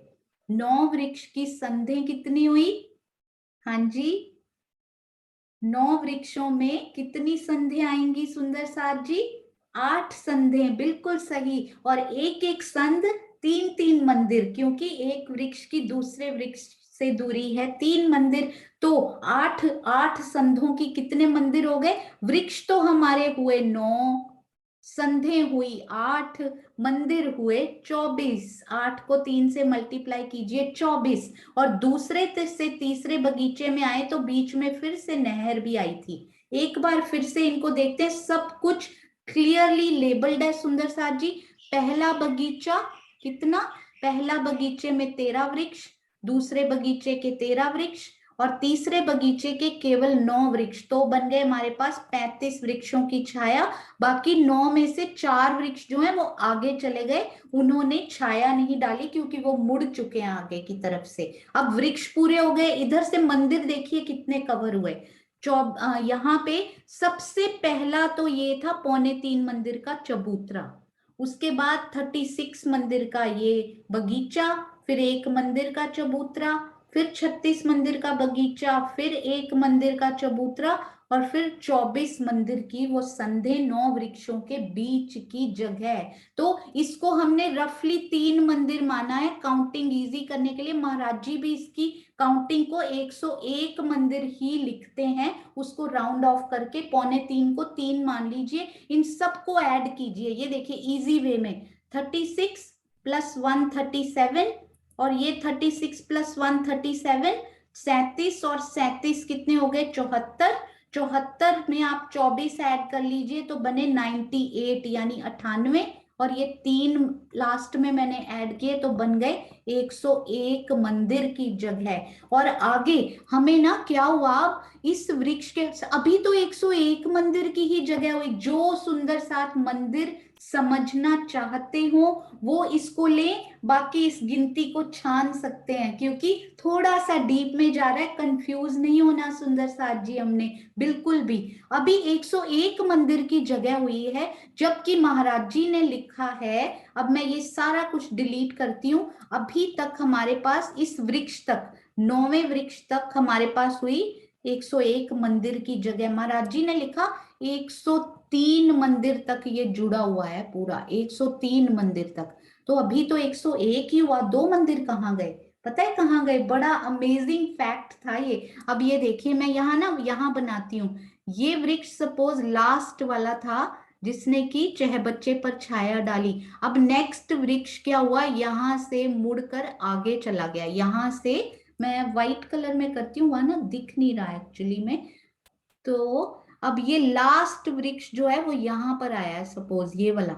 9 वृक्ष की संधे कितनी हुई? हाँ जी, 9 वृक्षों में कितनी संधे आएंगी सुंदर साथ जी? 8 संधे, बिल्कुल सही। और एक एक संध 3-3 मंदिर, क्योंकि एक वृक्ष की दूसरे वृक्ष से दूरी है 3 मंदिर। तो 8 संधों की कितने मंदिर हो गए? वृक्ष तो हमारे हुए 9, संधे हुई 8, मंदिर हुए 24। 8 को 3 से मल्टीप्लाई कीजिए, 24। और दूसरे से तीसरे बगीचे में आए तो बीच में फिर से नहर भी आई थी। एक बार फिर से इनको देखते हैं, सब कुछ क्लियरली लेबल्ड है सुंदर साथ जी। पहला बगीचा कितना? पहला बगीचे में 13 वृक्ष, दूसरे बगीचे के 13 वृक्ष और तीसरे बगीचे के केवल 9 वृक्ष। तो बन गए हमारे पास 35 वृक्षों की छाया। बाकी 9 में से 4 वृक्ष जो है वो आगे चले गए, उन्होंने छाया नहीं डाली क्योंकि वो मुड़ चुके हैं आगे की तरफ से। अब वृक्ष पूरे हो गए। इधर से मंदिर देखिए कितने कवर हुए। यहाँ पे सबसे पहला तो ये था 3.25 मंदिर का चबूतरा, उसके बाद 36 मंदिर का ये बगीचा, फिर एक मंदिर का चबूतरा, फिर 36 मंदिर का बगीचा, फिर एक मंदिर का चबूतरा और फिर 24 मंदिर की वो संधे 9 वृक्षों के बीच की जगह। तो इसको हमने रफली 3 मंदिर माना है काउंटिंग इजी करने के लिए। महाराज जी भी इसकी काउंटिंग को 101 मंदिर ही लिखते हैं, उसको राउंड ऑफ करके 2.25 को 3 मान लीजिए। इन सबको ऐड कीजिए, ये देखिए इजी वे में 36 + 1 37, और ये 36 + 1 37, 37, और 37 कितने हो गए 74। 74 में आप 24 ऐड कर लीजिए तो बने 98 यानी 98, और ये 3 लास्ट में मैंने ऐड किए तो बन गए 101 मंदिर की जगह। और आगे हमें ना क्या हुआ, इस वृक्ष के अभी तो 101 मंदिर की ही जगह हुई। जो सुंदर साथ मंदिर समझना चाहते हो वो इसको ले, बाकी इस गिनती को छान सकते हैं, क्योंकि थोड़ा सा डीप में जा रहा है। कंफ्यूज नहीं होना सुंदर साथ जी हमने बिल्कुल भी। अभी 101 मंदिर की जगह हुई है, जबकि महाराज जी ने लिखा है, अब मैं ये सारा कुछ डिलीट करती हूँ, अभी तक हमारे पास इस वृक्ष तक 9वें वृक्ष तक हमारे पास हुई 101 मंदिर की जगह। महाराज जी ने लिखा 103 मंदिर तक ये जुड़ा हुआ है, पूरा 103 मंदिर तक। तो अभी तो 101 ही हुआ, 2 मंदिर कहाँ गए, पता है कहाँ गए? बड़ा अमेजिंग फैक्ट था ये। अब ये देखिए मैं यहाँ ना यहाँ बनाती हूँ, ये वृक्ष सपोज लास्ट वाला था जिसने की चह बच्चे पर छाया डाली। अब नेक्स्ट वृक्ष क्या हुआ, यहां से मुड़कर आगे चला गया। यहां से मैं व्हाइट कलर में करती हूँ, वहां ना दिख नहीं रहा एक्चुअली में। तो अब ये लास्ट वृक्ष जो है वो यहां पर आया है सपोज ये वाला।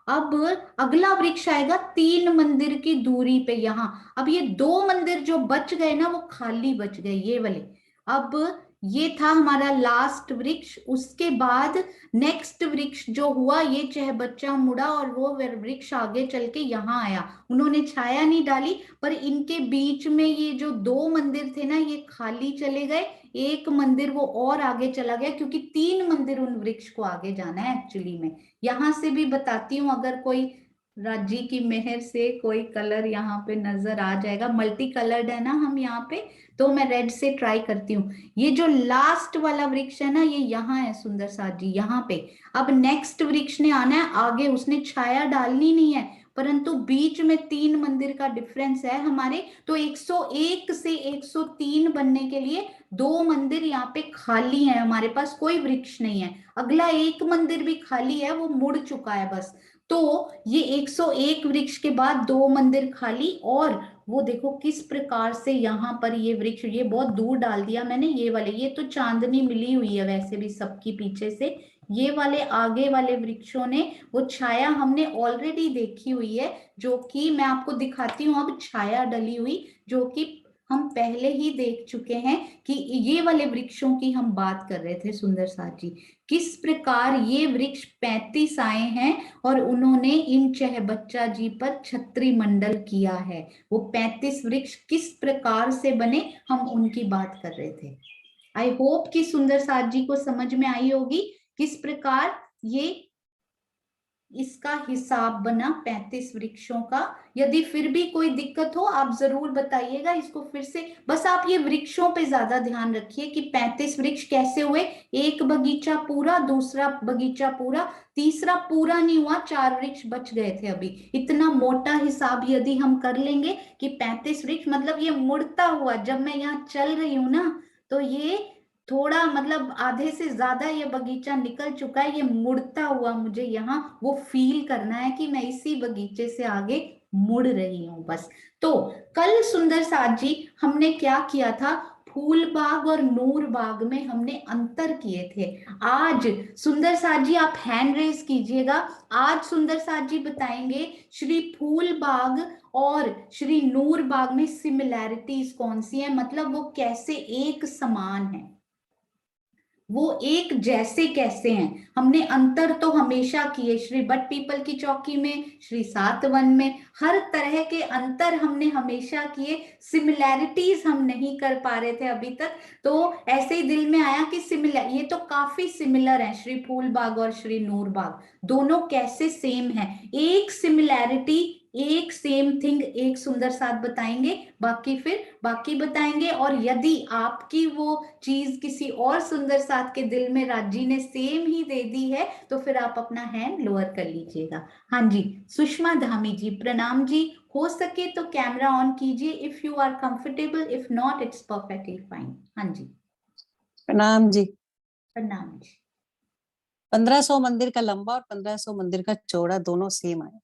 अब अगला वृक्ष आएगा 3 मंदिर की दूरी पे यहाँ। अब ये 2 मंदिर जो बच गए ना वो खाली बच गए, ये वाले। अब ये था हमारा लास्ट वृक्ष। उसके बाद नेक्स्ट वृक्ष जो हुआ, ये चह बच्चा मुड़ा और वो वृक्ष आगे चल के यहाँ आया। उन्होंने छाया नहीं डाली, पर इनके बीच में ये जो 2 मंदिर थे ना ये खाली चले गए। एक मंदिर वो और आगे चला गया, क्योंकि 3 मंदिर उन वृक्ष को आगे जाना है एक्चुअली में। यहां से भी बताती हूँ, अगर कोई राजी की मेहर से कोई कलर यहाँ पे नजर आ जाएगा, मल्टी कलर्ड है ना हम यहाँ पे, तो मैं रेड से ट्राई करती हूँ। ये जो लास्ट वाला वृक्ष है ना ये यहाँ है सुंदर साथ जी, यहाँ पे। अब नेक्स्ट वृक्ष ने आना है आगे, उसने छाया डालनी नहीं है, परंतु बीच में 3 मंदिर का डिफरेंस है हमारे। तो 101 से 103 बनने के लिए 2 मंदिर यहाँ पे खाली है, हमारे पास कोई वृक्ष नहीं है। अगला एक मंदिर भी खाली है, वो मुड़ चुका है बस। तो ये 101 वृक्ष के बाद 2 मंदिर खाली। और वो देखो किस प्रकार से यहाँ पर ये वृक्ष, ये बहुत दूर डाल दिया मैंने ये वाले, ये तो चांदनी मिली हुई है वैसे भी सबकी पीछे से। ये वाले आगे वाले वृक्षों ने वो छाया हमने ऑलरेडी देखी हुई है, जो कि मैं आपको दिखाती हूँ अब छाया डली हुई, जो कि हम पहले ही देख चुके हैं कि ये वाले वृक्षों की हम बात कर रहे थे सुंदर साथ जी। किस प्रकार ये वृक्ष 35 आए हैं और उन्होंने इन चह बच्चा जी पर छत्री मंडल किया है। वो 35 वृक्ष किस प्रकार से बने हम उनकी बात कर रहे थे। आई होप कि सुंदर साथ जी को समझ में आई होगी किस प्रकार ये इसका हिसाब बना 35 वृक्षों का। यदि फिर भी कोई दिक्कत हो आप जरूर बताइएगा, इसको फिर से। बस आप ये वृक्षों पे ज्यादा ध्यान रखिए कि 35 वृक्ष कैसे हुए, एक बगीचा पूरा, दूसरा बगीचा पूरा, तीसरा पूरा नहीं हुआ, 4 वृक्ष बच गए थे अभी। इतना मोटा हिसाब यदि हम कर लेंगे कि 35 वृक्ष मतलब ये मुड़ता हुआ, जब मैं यहाँ चल रही हूँ ना तो ये थोड़ा मतलब आधे से ज्यादा ये बगीचा निकल चुका है, ये मुड़ता हुआ मुझे यहाँ वो फील करना है कि मैं इसी बगीचे से आगे मुड़ रही हूँ बस। तो कल सुंदर साथ जी हमने क्या किया था, फूल बाग और नूर बाग में हमने अंतर किए थे। आज सुंदर साथ जी आप हैंड रेज कीजिएगा। आज सुंदर साथ जी बताएंगे श्री फूल बाग और श्री नूर बाग में सिमिलैरिटीज कौन सी है, मतलब वो कैसे एक समान है, वो एक जैसे कैसे हैं। हमने अंतर तो हमेशा किए, श्री बट पीपल की चौकी में, श्री सातवन में, हर तरह के अंतर हमने हमेशा किए। सिमिलैरिटीज हम नहीं कर पा रहे थे अभी तक, तो ऐसे ही दिल में आया कि सिमिलर, ये तो काफी सिमिलर है श्री फूल बाग और श्री नूर बाग, दोनों कैसे सेम है। एक सिमिलैरिटी एक सेम थिंग, एक सुंदर साथ बताएंगे, बाकी फिर बाकी बताएंगे। और यदि आपकी वो चीज किसी और सुंदर साथ के दिल में राजी ने सेम ही दे दी है तो फिर आप अपना हैंड लोअर कर लीजिएगा। हाँ जी, सुषमा धामी जी प्रणाम जी। हो सके तो कैमरा ऑन कीजिए if you are comfortable, if not it's perfectly fine. हाँ जी, प्रणाम जी। प्रणाम जी। 1500 मंदिर का लंबा और 1500 मंदिर का चौड़ा दोनों सेम आए।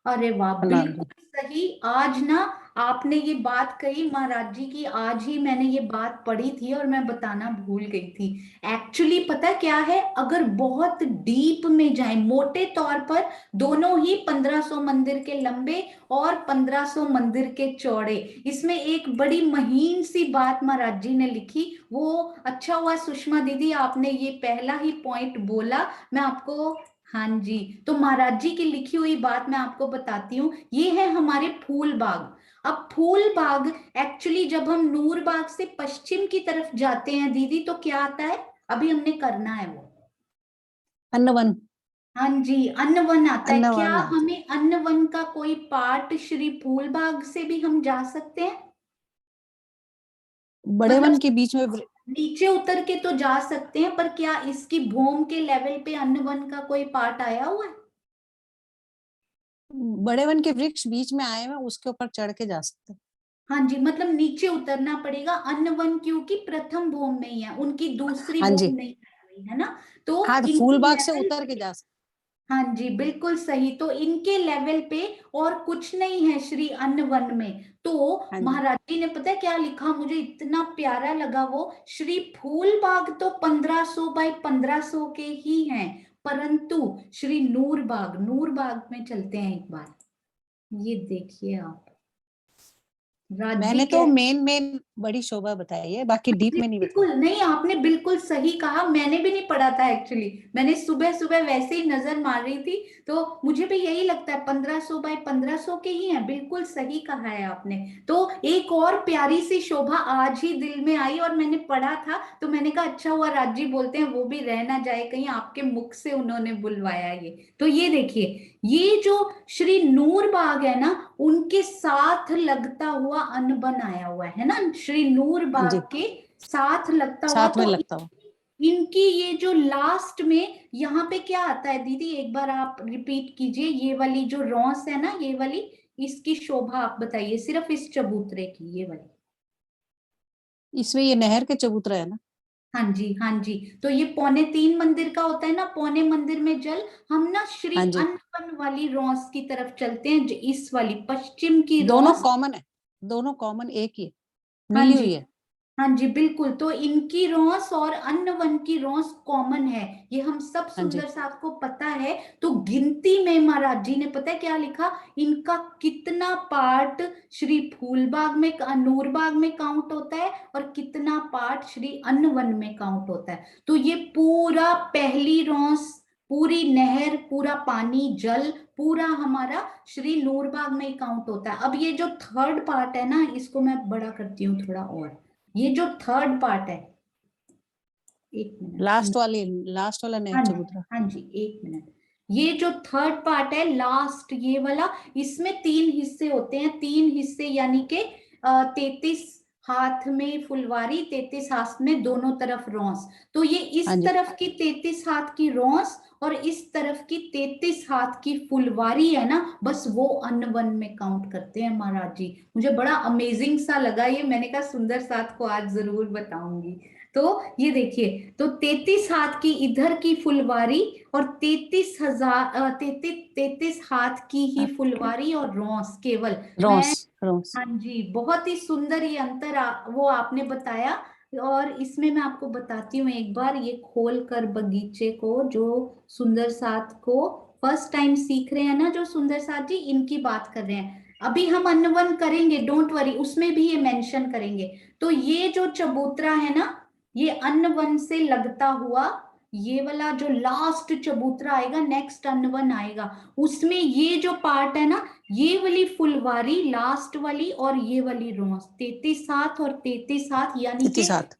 अरे वाह, प्रणाम जी। बिल्कुल सही। आज ना आपने ये बात कही महाराज जी की, आज ही मैंने ये बात पढ़ी थी और मैं बताना भूल गई थी। एक्चुअली पता क्या है, अगर बहुत डीप में जाए, मोटे तौर पर दोनों ही 1500 मंदिर के लंबे और 1500 मंदिर के चौड़े, इसमें एक बड़ी महीन सी बात महाराज जी ने लिखी। वो अच्छा हुआ सुषमा दीदी आपने ये पहला ही पॉइंट बोला, मैं आपको, हाँ जी, तो महाराज जी की लिखी हुई बात मैं आपको बताती हूँ। ये है हमारे फूल बाग। अब फूल बाग एक्चुअली जब हम नूर बाग से पश्चिम की तरफ जाते हैं दीदी तो क्या आता है, अभी हमने करना है वो, अन्नवन। हाँ जी, अन्नवन आता है। क्या अन्नवन आता हमें अन्नवन का कोई पार्ट श्री फूल बाग से भी हम जा सकते हैं? है। बड़े मतलब वन के बीच में नीचे उतर के तो जा सकते हैं, पर क्या इसकी भूम के लेवल पे अन्नवन का कोई पार्ट आया हुआ है? बड़े वन के वृक्ष बीच में आए हुए, उसके ऊपर चढ़ के जा सकते हैं। हाँ जी, मतलब नीचे उतरना पड़ेगा। अन्नवन क्योंकि प्रथम भूम में ही है, उनकी दूसरी हाँ भूम जी। नहीं है, है ना? तो हाँ, तो इनकी फूल बाग से लेवल, उतर के जा सकते। हाँ जी बिल्कुल सही, तो इनके लेवल पे और कुछ नहीं है श्री अन्नवन में। तो हाँ जी। महाराज जी ने पता है क्या लिखा, मुझे इतना प्यारा लगा वो, श्री फूल बाग तो 1500 बाय 1500 के ही हैं, परंतु श्री नूर बाग, नूर बाग में चलते हैं एक बार। ये देखिए आप, राज जी मैंने तो कह, मेन मेन बड़ी शोभा बताई है, बाकी डीप में नहीं बताई। बिल्कुल नहीं, आपने बिल्कुल सही कहा। मैंने भी नहीं पढ़ा था एक्चुअली, मैंने सुबह सुबह वैसे ही नजर मार रही थी, तो मुझे भी यही लगता है 1500 बाय 1500 के ही हैं। बिल्कुल सही कहा है आपने। तो एक और प्यारी सी शोभा आज ही दिल में आई और मैंने पढ़ा था, तो मैंने कहा अच्छा हुआ राज जी बोलते हैं, वो भी रह ना जाए कहीं आपके मुख से उन्होंने बुलवाया ये। तो ये देखिए, ये जो श्री नूर बाग है ना, उनके साथ लगता हुआ अनबन आया हुआ है ना, श्री नूर हाँ बाग जी, के साथ लगता हुआ। साथ में तो लगता हो। इनकी ये जो लास्ट में यहाँ पे क्या आता है दीदी, एक बार आप रिपीट कीजिए, ये वाली जो रॉस है ना, ये वाली, इसकी शोभा आप बताइए, सिर्फ इस चबूतरे की, ये वाली। इसमें ये नहर के चबूतरा है ना। हाँ जी, हाँ जी, तो ये 3.25 मंदिर का होता है ना, पौने मंदिर में जल। हम ना श्री हाँ जी, अन्नपन वाली रॉस की तरफ चलते हैं, जो इस वाली पश्चिम की दोनों रॉस। कॉमन है। दोनों कॉमन एक ही है, हाँ मिली जी, हुई है। हाँ जी बिल्कुल, तो इनकी रॉस और अन्नवन की रॉस कॉमन है, ये हम सब हाँ जी। सुंदर साथ को पता है। तो गिनती में महाराज जी ने पता है क्या लिखा, इनका कितना पार्ट श्री फूलबाग में, नूरबाग में काउंट होता है और कितना पार्ट श्री अन्नवन में काउंट होता है। तो ये पूरा पहली रॉस, पूरी नहर, पूरा पानी जल, पूरा हमारा श्री नूरबाग में ही काउंट होता है। अब ये जो थर्ड पार्ट है ना, इसको मैं बड़ा करती हूँ थोड़ा और, ये जो थर्ड पार्ट है, एक मिनट सुन, लास्ट वाला नहर हाँ जी, चबूतरा। हाँ जी, एक मिनट। ये जो थर्ड पार्ट है लास्ट, ये वाला, इसमें 3 हिस्से होते हैं, 3 हिस्से यानी के 33 हाथ में फुलवारी, 33 हाथ में दोनों तरफ रॉस। तो ये हाँ इस जी। तरफ की 33 हाथ की रॉस और इस तरफ की 33 हाथ की फुलवारी है ना, बस वो अन्नवन में काउंट करते हैं महाराज जी। मुझे बड़ा अमेजिंग सा लगा ये, मैंने कहा सुंदर साथ को आज जरूर बताऊंगी। तो ये देखिए, तो 33 हाथ की इधर की फुलवारी और 33 हाथ की ही फुलवारी और रॉस केवल। रोस। मैं, रोस। हाँ जी, बहुत ही सुंदर ये अंतर वो आपने बताया। और इसमें मैं आपको बताती हूँ एक बार, ये खोल कर बगीचे को, जो सुंदर साथ को फर्स्ट टाइम सीख रहे हैं ना, जो सुंदर साथ जी इनकी बात कर रहे हैं, अभी हम अन्नवन करेंगे, डोंट वरी, उसमें भी ये मेंशन करेंगे। तो ये जो चबूतरा है ना, ये अन्नवन से लगता हुआ, ये वाला जो लास्ट चबूतरा आएगा, नेक्स्ट अन्नवन आएगा, उसमें ये जो पार्ट है ना, ये वाली फुलवारी लास्ट वाली और ये वाली रोज, 33 हाथ और 33 हाथ, यानी कि 37।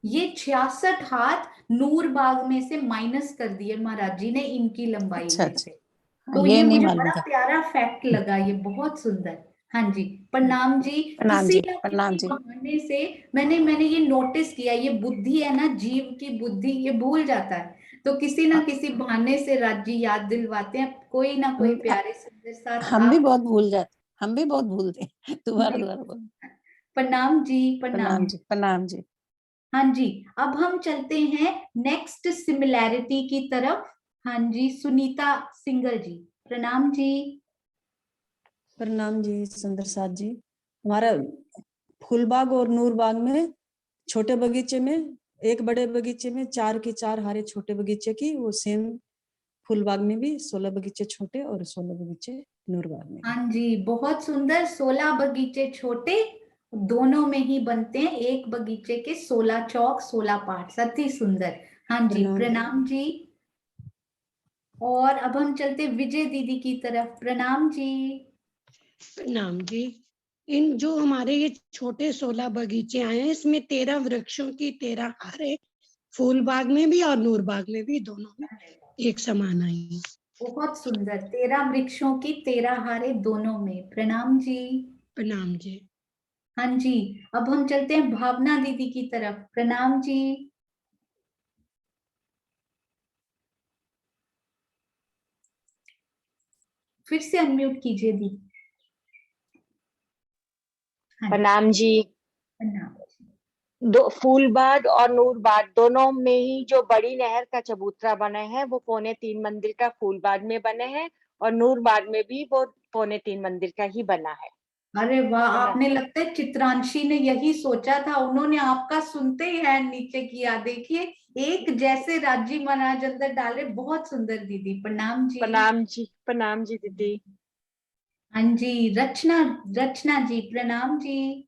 ये 66 हाथ नूर बाग में से माइनस कर दिए महाराज जी ने इनकी लंबाई अच्छा में अच्छा। से। तो ये ये नहीं मुझे मालूम बड़ा था। प्यारा फैक्ट लगा, ये बहुत सुंदर। हाँ जी, प्रणाम जी। प्रणाम किसी जी, ना प्रणाम किसी जी। बहाने से मैंने ये नोटिस किया, ये बुद्धि है ना, जीव की बुद्धि, ये भूल जाता है। तो किसी ना किसी बहाने से राज जी याद दिलवाते हैं कोई ना कोई हम प्यारे सुंदर साथ हम भी आप। बहुत भूल जाते, हम भी बहुत भूलते हैं। दोबारा दोबारा बोलो। प्रणाम जी, प्रणाम। प्रणाम जी, प्रणाम जी। हाँ जी, अब हम चलते हैं नेक्स्ट सिमिलैरिटी की तरफ। हाँ जी, सुनीता सिंगर जी, प्रणाम जी। प्रणाम जी सुंदर साथ जी। हमारा फूलबाग और नूरबाग में छोटे बगीचे में, एक बड़े बगीचे में 4 के 4 हारे छोटे बगीचे की, वो सेम फूलबाग में भी 16 बगीचे छोटे और 16 बगीचे नूरबाग में भी। हाँ जी, बहुत सुंदर। 16 बगीचे छोटे दोनों में ही बनते हैं, एक बगीचे के 16 चौक 16 पार्ट, अति सुंदर। हाँ जी, प्रणाम। प्रणाम जी। और अब हम चलते विजय दीदी की तरफ, प्रणाम जी। प्रणाम जी। इन जो हमारे ये छोटे 16 बगीचे आए हैं, इसमें 13 वृक्षों की 13 हारें फूल बाग में भी और नूर बाग में भी, दोनों में एक समान आई हैं। बहुत सुंदर, 13 वृक्षों की 13 हारे दोनों में, प्रणाम जी। प्रणाम जी। हाँ जी, अब हम चलते हैं भावना दीदी की तरफ, प्रणाम जी। फिर से अनम्यूट कीजिए दी। हाँ जी, प्रणाम जी। प्रणाम। दो फूलबाग और नूरबाग दोनों में ही जो बड़ी नहर का चबूतरा बने हैं वो 3.25 मंजिल का फूलबाग में बने हैं, और नूरबाग में भी वो 3.25 मंजिल का ही बना है। अरे वाह, प्रणाम। आपने लगता है चित्रांशी ने यही सोचा था, उन्होंने आपका सुनते ही हैंड नीचे किया। देखिए, एक जैसे राजी महाराज अंदर डाले। बहुत सुंदर दीदी, प्रणाम जी। प्रणाम जी, प्रणाम जी दीदी। हाँ जी, रचना, रचना जी, प्रणाम जी।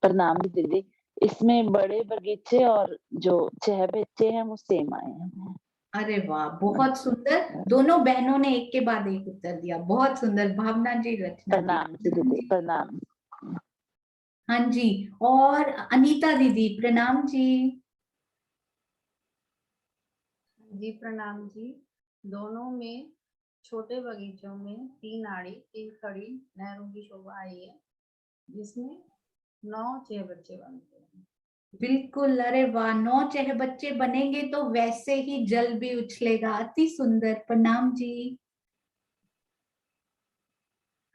प्रणाम दीदी। इसमें बड़े बगीचे और जो 6 बच्चे हैं वो सेम आए हैं। अरे वाह, बहुत सुंदर। दोनों बहनों ने एक के बाद एक उत्तर दिया, बहुत सुंदर। भावना जी, रचना जी, प्रणाम जी प्रणाम दीदी, जी। प्रणाम। हाँ जी, और अनीता दीदी, प्रणाम जी। जी प्रणाम जी। दोनों में छोटे बगीचों में 3 आड़ी 3 खड़ी नहरों की शोभा आई है, जिसमें 9 6 बच्चे बनते हैं। बिल्कुल, अरे वाह, 9 चह बच्चे बनेंगे तो वैसे ही जल भी उछलेगा, अति सुंदर, प्रणाम जी।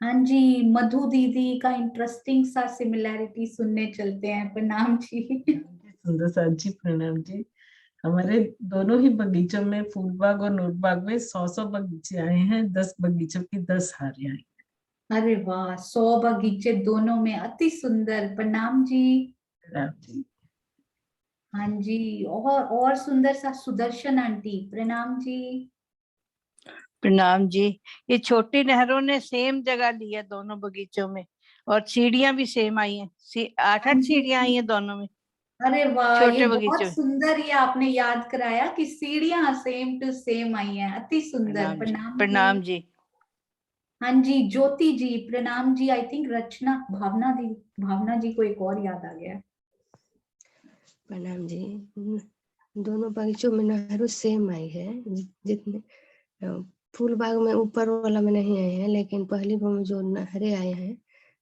हाँ जी, मधु दीदी का इंटरेस्टिंग सा सिमिलैरिटी सुनने चलते हैं, प्रणाम जी। सुंदर साथ जी, प्रणाम जी। हमारे दोनों ही बगीचों में फूलबाग और नूरबाग में 100 बगीचे आए हैं, 10 बगीचों की 10 हारें आई। अरे वाह, 100 बगीचे दोनों में, अति सुंदर, प्रणाम जी। प्रणाम जी। हाँ जी, और सुंदर सा सुदर्शन आंटी, प्रणाम जी। प्रणाम जी। ये छोटी नहरों ने सेम जगह ली है दोनों बगीचों में, और सीढ़ियां भी सेम आई हैं। 8 सीढ़ियां आई हैं दोनों में, अरे वाह, ये छोटे बहुत बगीचों में। सुंदर, ये आपने याद कराया कि सीढ़ियां सेम टू सेम आई हैं, अति सुंदर, प्रणाम जी, प्रणाम जी। प्रणाम जी। हाँ जी, ज्योति जी, प्रणाम जी। आई थिंक रचना, भावना जी को एक और याद आ गया। प्रणाम जी। दोनों बगीचों में नहरों सेम आई है, जितने फूल बाग में ऊपर वाला में नहीं आए हैं, लेकिन पहली बार में जो नहरें आए हैं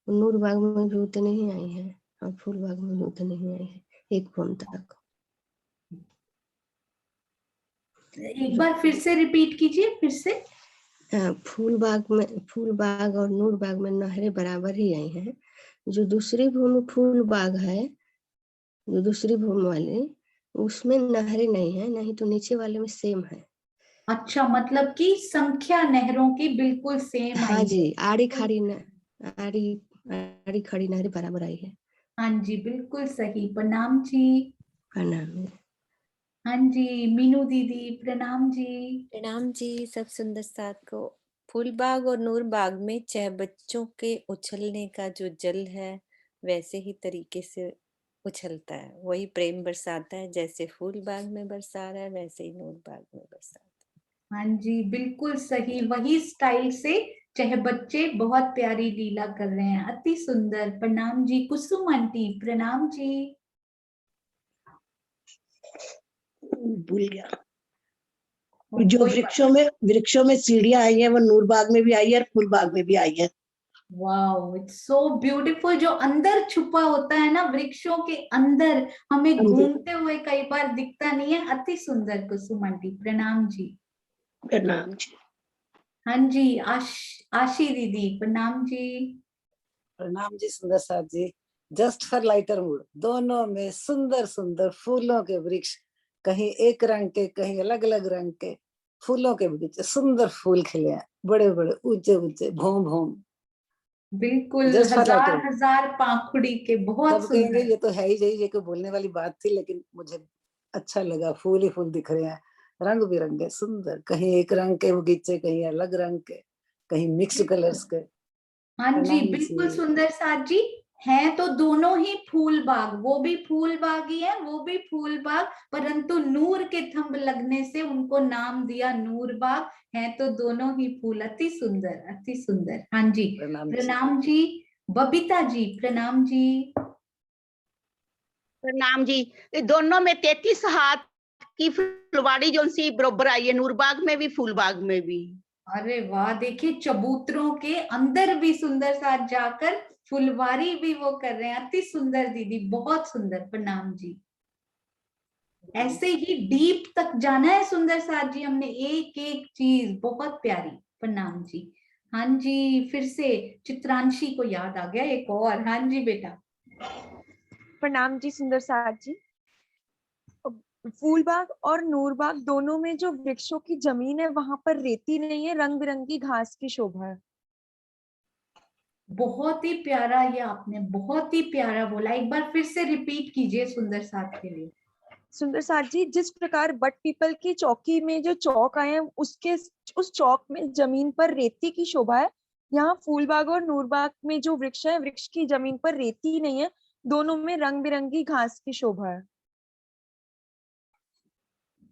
नूर बाग में भी उतने ही आई हैं और फूल बाग में भी उतने ही आई है, एक फोन तक। एक बार फिर से रिपीट कीजिए, फिर से। फूल बाग और नूर बाग में नहरें बराबर ही आई हैं। जो दूसरी भूमि फूल बाग है, जो दूसरी भूमि वाली, उसमें नहरें नहीं है, नहीं तो नीचे वाले में सेम है। अच्छा, मतलब कि संख्या नहरों की बिल्कुल सेम हाँ आई जी, है। आड़ी खड़ी नहरें बराबर आई है। हाँ जी, बिल्कुल सही, प्रणाम जी। प्रणाम। हाँ जी, मीनू दीदी, प्रणाम जी। प्रणाम जी सब सुंदर साथ को। फूलबाग और नूरबाग में 6 बच्चों के उछलने का जो जल है वैसे ही तरीके से उछलता है, वही प्रेम बरसाता है। जैसे फूलबाग में बरसा रहा है वैसे ही नूरबाग में बरसाता है। हाँ जी, बिल्कुल सही, वही स्टाइल से चाहे बच्चे बहुत प्यारी लीला कर रहे हैं, अति सुंदर, प्रणाम जी। कुसुम आंटी, प्रणाम जी। भूल गया। जो कोई बात वृक्षों में सीढ़ियां आई है वो नूरबाग में भी आई है और फूलबाग में भी आई है। Wow, it's so beautiful. जो अंदर छुपा होता है ना वृक्षों के अंदर, हमें हाँ जी, घूमते हुए कई बार दिखता नहीं है। अति सुंदर कुसुम आंटी, प्रणाम जी। प्रणाम जी। हाँ जी, आशी दीदी, प्रणाम जी। प्रणाम जी सुंदर साथ जी। जस्ट फॉर लाइटर मूड, दोनों में सुंदर सुंदर फूलों के वृक्ष, कहीं एक रंग के कहीं अलग अलग रंग के फूलों के बगीचे, सुंदर फूल खिले हैं, बड़े बड़े ऊंचे ऊंचे भोम भोम। बिल्कुल, जस्ट फॉर लाइटर मूड। हजार पाखुड़ी के, बहुत सब कहेंगे सुंदर। ये तो है ही नहीं, ये कोई बोलने वाली बात थी, लेकिन मुझे अच्छा लगा। फूल ही फूल दिख रहे हैं, रंग बिरंगे सुंदर, कहीं एक रंग के बगीचे कहीं अलग रंग के, कहीं मिक्स कलर्स के। हाँ जी, प्रणाम बिल्कुल जी। सुंदर साथ जी। हैं तो दोनों ही फूल बाग, वो भी फूल बाग ही है, वो भी फूल बाग, परंतु नूर के थंब लगने से उनको नाम दिया नूर बाग। हैं तो दोनों ही फूल। अति सुंदर, अति सुंदर। हाँ जी, प्रणाम जी। प्रणाम जी। बबीता जी, प्रणाम जी। प्रणाम जी। दोनों में 33 हाथ की फुलवाड़ी जो सी बरोबर आई है, नूरबाग में भी फूलबाग में भी। अरे वाह, देखिए चबूतरों के अंदर भी सुंदर साथ जाकर फुलवारी भी वो कर रहे हैं। अति सुंदर दीदी, बहुत सुंदर, प्रणाम जी। ऐसे ही डीप तक जाना है सुंदर साथ जी, हमने एक एक चीज बहुत प्यारी। प्रणाम जी। हाँ जी, फिर से चित्रांशी को याद आ गया एक और। हाँ जी बेटा। प्रणाम जी सुंदर साथ जी। फूलबाग और नूरबाग दोनों में जो वृक्षों की जमीन है वहां पर रेती नहीं है, रंग बिरंगी घास की शोभा है। बहुत ही प्यारा, ये आपने बहुत ही प्यारा बोला। एक बार फिर से रिपीट कीजिए सुंदर साथ के लिए। सुंदर साथ जी, जिस प्रकार बट पीपल की चौकी में जो चौक आए हैं उस चौक में जमीन पर रेती की शोभा है, यहाँ फूलबाग और नूरबाग में जो वृक्ष है, वृक्ष की जमीन पर रेती नहीं है, दोनों में रंग बिरंगी घास की शोभा है।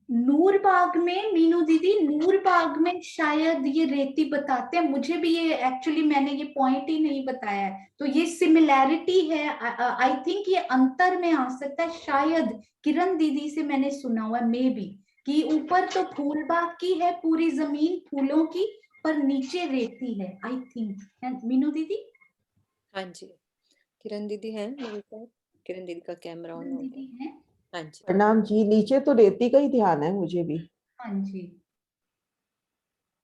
नूरबाग में, मीनू दीदी, नूरबाग में शायद ये रेती बताते हैं। मुझे भी ये एक्चुअली मैंने ये पॉइंट ही नहीं बताया है, तो ये सिमिलैरिटी है। आई थिंक ये अंतर में आ सकता है शायद। किरण दीदी से मैंने सुना हुआ मे बी कि ऊपर तो फूलबाग की है पूरी जमीन फूलों की, पर नीचे रेती है, आई थिंक। मीनू दीदी? हाँ जी, किरण दीदी हैं मेरे साथ। किरण दीदी का कैमरा ऑन हो गया। दीदी है। हाँ जी। प्रणाम जी। नीचे तो रेती का ही ध्यान है मुझे भी। हाँ जी,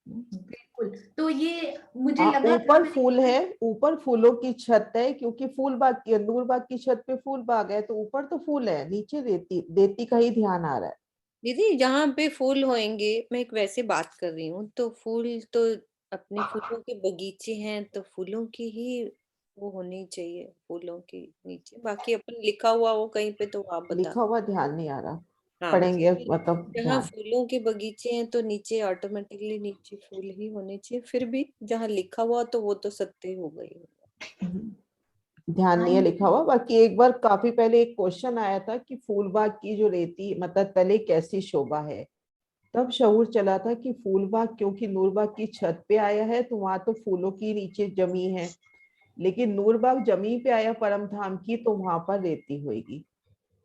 बिल्कुल। तो ये मुझे हाँ, लगा था, ऊपर फूल है, ऊपर फूलों की छत है, क्योंकि फूलबाग की नूरबाग की छत पे फूलबाग है, तो ऊपर तो फूल है, नीचे रेती रेती का ही ध्यान आ रहा है। दीदी जहाँ पे फूल होंगे, मैं एक वैसे बात कर रही हूँ, तो फूल तो अपने फूलों के बगीचे हैं, तो फूलों की ही वो होनी चाहिए, फूलों के नीचे। बाकी अपन लिखा हुआ हो कहीं पे तो आप बता। लिखा हुआ ध्यान नहीं आ रहा, हाँ, पढ़ेंगे मतलब जहाँ ध्यान। फूलों के बगीचे हैं तो नीचे ऑटोमेटिकली नीचे फूल ही होने चाहिए। फिर भी जहाँ लिखा हुआ तो वो तो सत्य हो गई। ध्यान हाँ नहीं है जी, लिखा हुआ। बाकी एक बार काफी पहले एक क्वेश्चन आया था कि फूलबाग की जो रेती मतलब पहले कैसी शोभा है, तब शऊर चला था कि फूलबाग क्योंकि नूरबाग की छत पे आया है तो वहां तो फूलों की नीचे जमी है, लेकिन नूरबाग जमी पे आया परम धाम की तो वहां पर रेती होगी।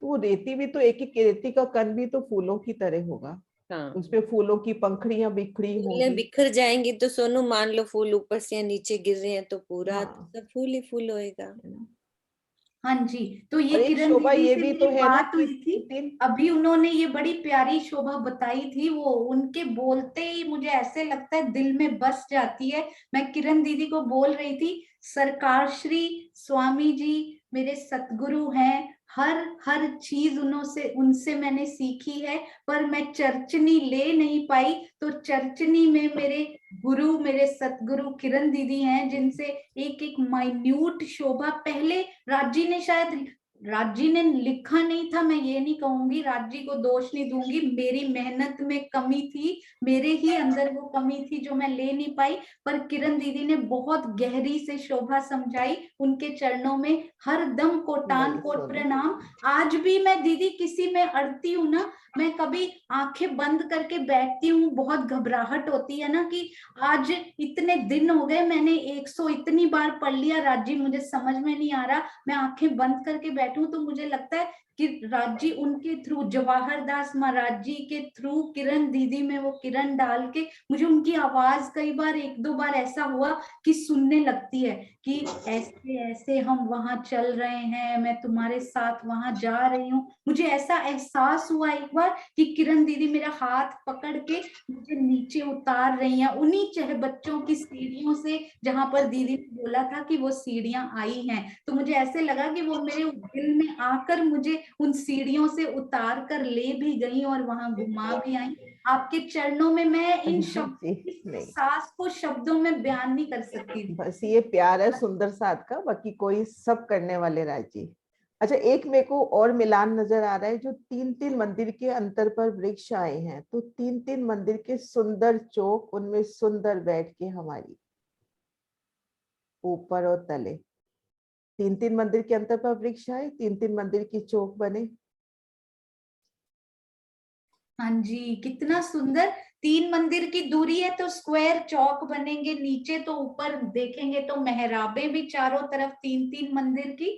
तो वो रेती भी तो एक एक रेती का कण भी तो फूलों की तरह होगा, हाँ, उसपे फूलों की पंखड़ियां बिखरी फूलें होंगी। बिखर जाएंगी तो सोनू मान लो फूल ऊपर से या नीचे गिर रहे हैं तो पूरा तो हाँ, सब फूल ही फूल होएगा। हाँ जी। तो ये और एक किरण शोभा दीदी ये से भी मेरी तो है ना बात कि हुई थी, तीन। अभी उन्होंने ये बड़ी प्यारी शोभा बताई थी। वो उनके बोलते ही मुझे ऐसे लगता है दिल में बस जाती है। मैं किरण दीदी को बोल रही थी, सरकार श्री स्वामी जी मेरे सतगुरु हैं, हर चीज उनसे मैंने सीखी है, पर मैं चर्चनी ले नहीं पाई। तो चर्चनी में मेरे गुरु, मेरे सतगुरु किरण दीदी हैं, जिनसे एक एक माइन्यूट शोभा पहले राज जी ने लिखा नहीं था। मैं ये नहीं कहूंगी, राज जी को दोष नहीं दूंगी, मेरी मेहनत में कमी थी, मेरे ही अंदर वो कमी थी जो मैं ले नहीं पाई। पर किरण दीदी ने बहुत गहरी से शोभा समझाई। उनके चरणों में हर दम कोटान कोट प्रणाम। आज भी मैं दीदी किसी में अड़ती हूँ ना, मैं कभी आंखें बंद करके बैठती हूँ, बहुत घबराहट होती है ना कि आज इतने दिन हो गए, मैंने 100 इतनी बार पढ़ लिया, राजी मुझे समझ में नहीं आ रहा। मैं आंखें बंद करके बैठूं तो मुझे लगता है कि राज जी उनके थ्रू, जवाहर दास महाराज जी के थ्रू किरण दीदी में वो किरण डाल के मुझे उनकी आवाज कई बार, एक दो बार ऐसा हुआ कि सुनने लगती है कि ऐसे ऐसे हम वहां चल रहे हैं, मैं तुम्हारे साथ वहां जा रही हूँ। मुझे ऐसा एहसास हुआ एक बार कि किरण दीदी मेरा हाथ पकड़ के मुझे नीचे उतार रही हैं, उन्हीं चाहे बच्चों की सीढ़ियों से जहां पर दीदी ने बोला था कि वो सीढ़ियां आई हैं। तो मुझे ऐसे लगा कि वो मेरे दिल में आकर मुझे उन सीढ़ियों से उतार कर ले भी गई और वहां घुमा भी आई। आपके चरणों में मैं इन शब्दों की एहसास को शब्दों में बयान नहीं कर सकती। बस ये प्यार है सुंदर साथ का, बाकी कोई सब करने वाले राज जी। अच्छा, एक मेरे को और मिलान नजर आ रहा है, जो 3-3 मंदिर के अंतर पर वृक्ष आए हैं, तो 3-3 मंदिर के सुंदर चौक, उनमें सुंदर बैठ के हमारी ऊपर और तले 3-3 मंदिर के अंतर पर वृक्ष आए, 3-3 मंदिर की चौक बने। हाँ जी, कितना सुंदर। 3 मंदिर की दूरी है तो स्क्वायर चौक बनेंगे, नीचे तो ऊपर देखेंगे तो मेहराबे भी चारों तरफ 3-3 मंदिर की।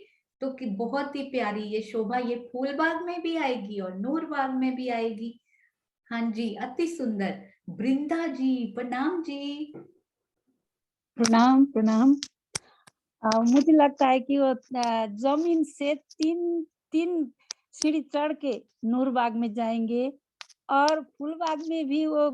तो कि बहुत ही प्यारी ये शोभा, ये फूलबाग में भी आएगी और नूरबाग में भी आएगी। हाँ जी, अति सुंदर। वृंदा जी, प्रणाम जी। प्रणाम प्रणाम। मुझे लगता है कि वो जमीन से तीन सीढ़ी चढ़ के नूरबाग में जाएंगे, और फूलबाग में भी वो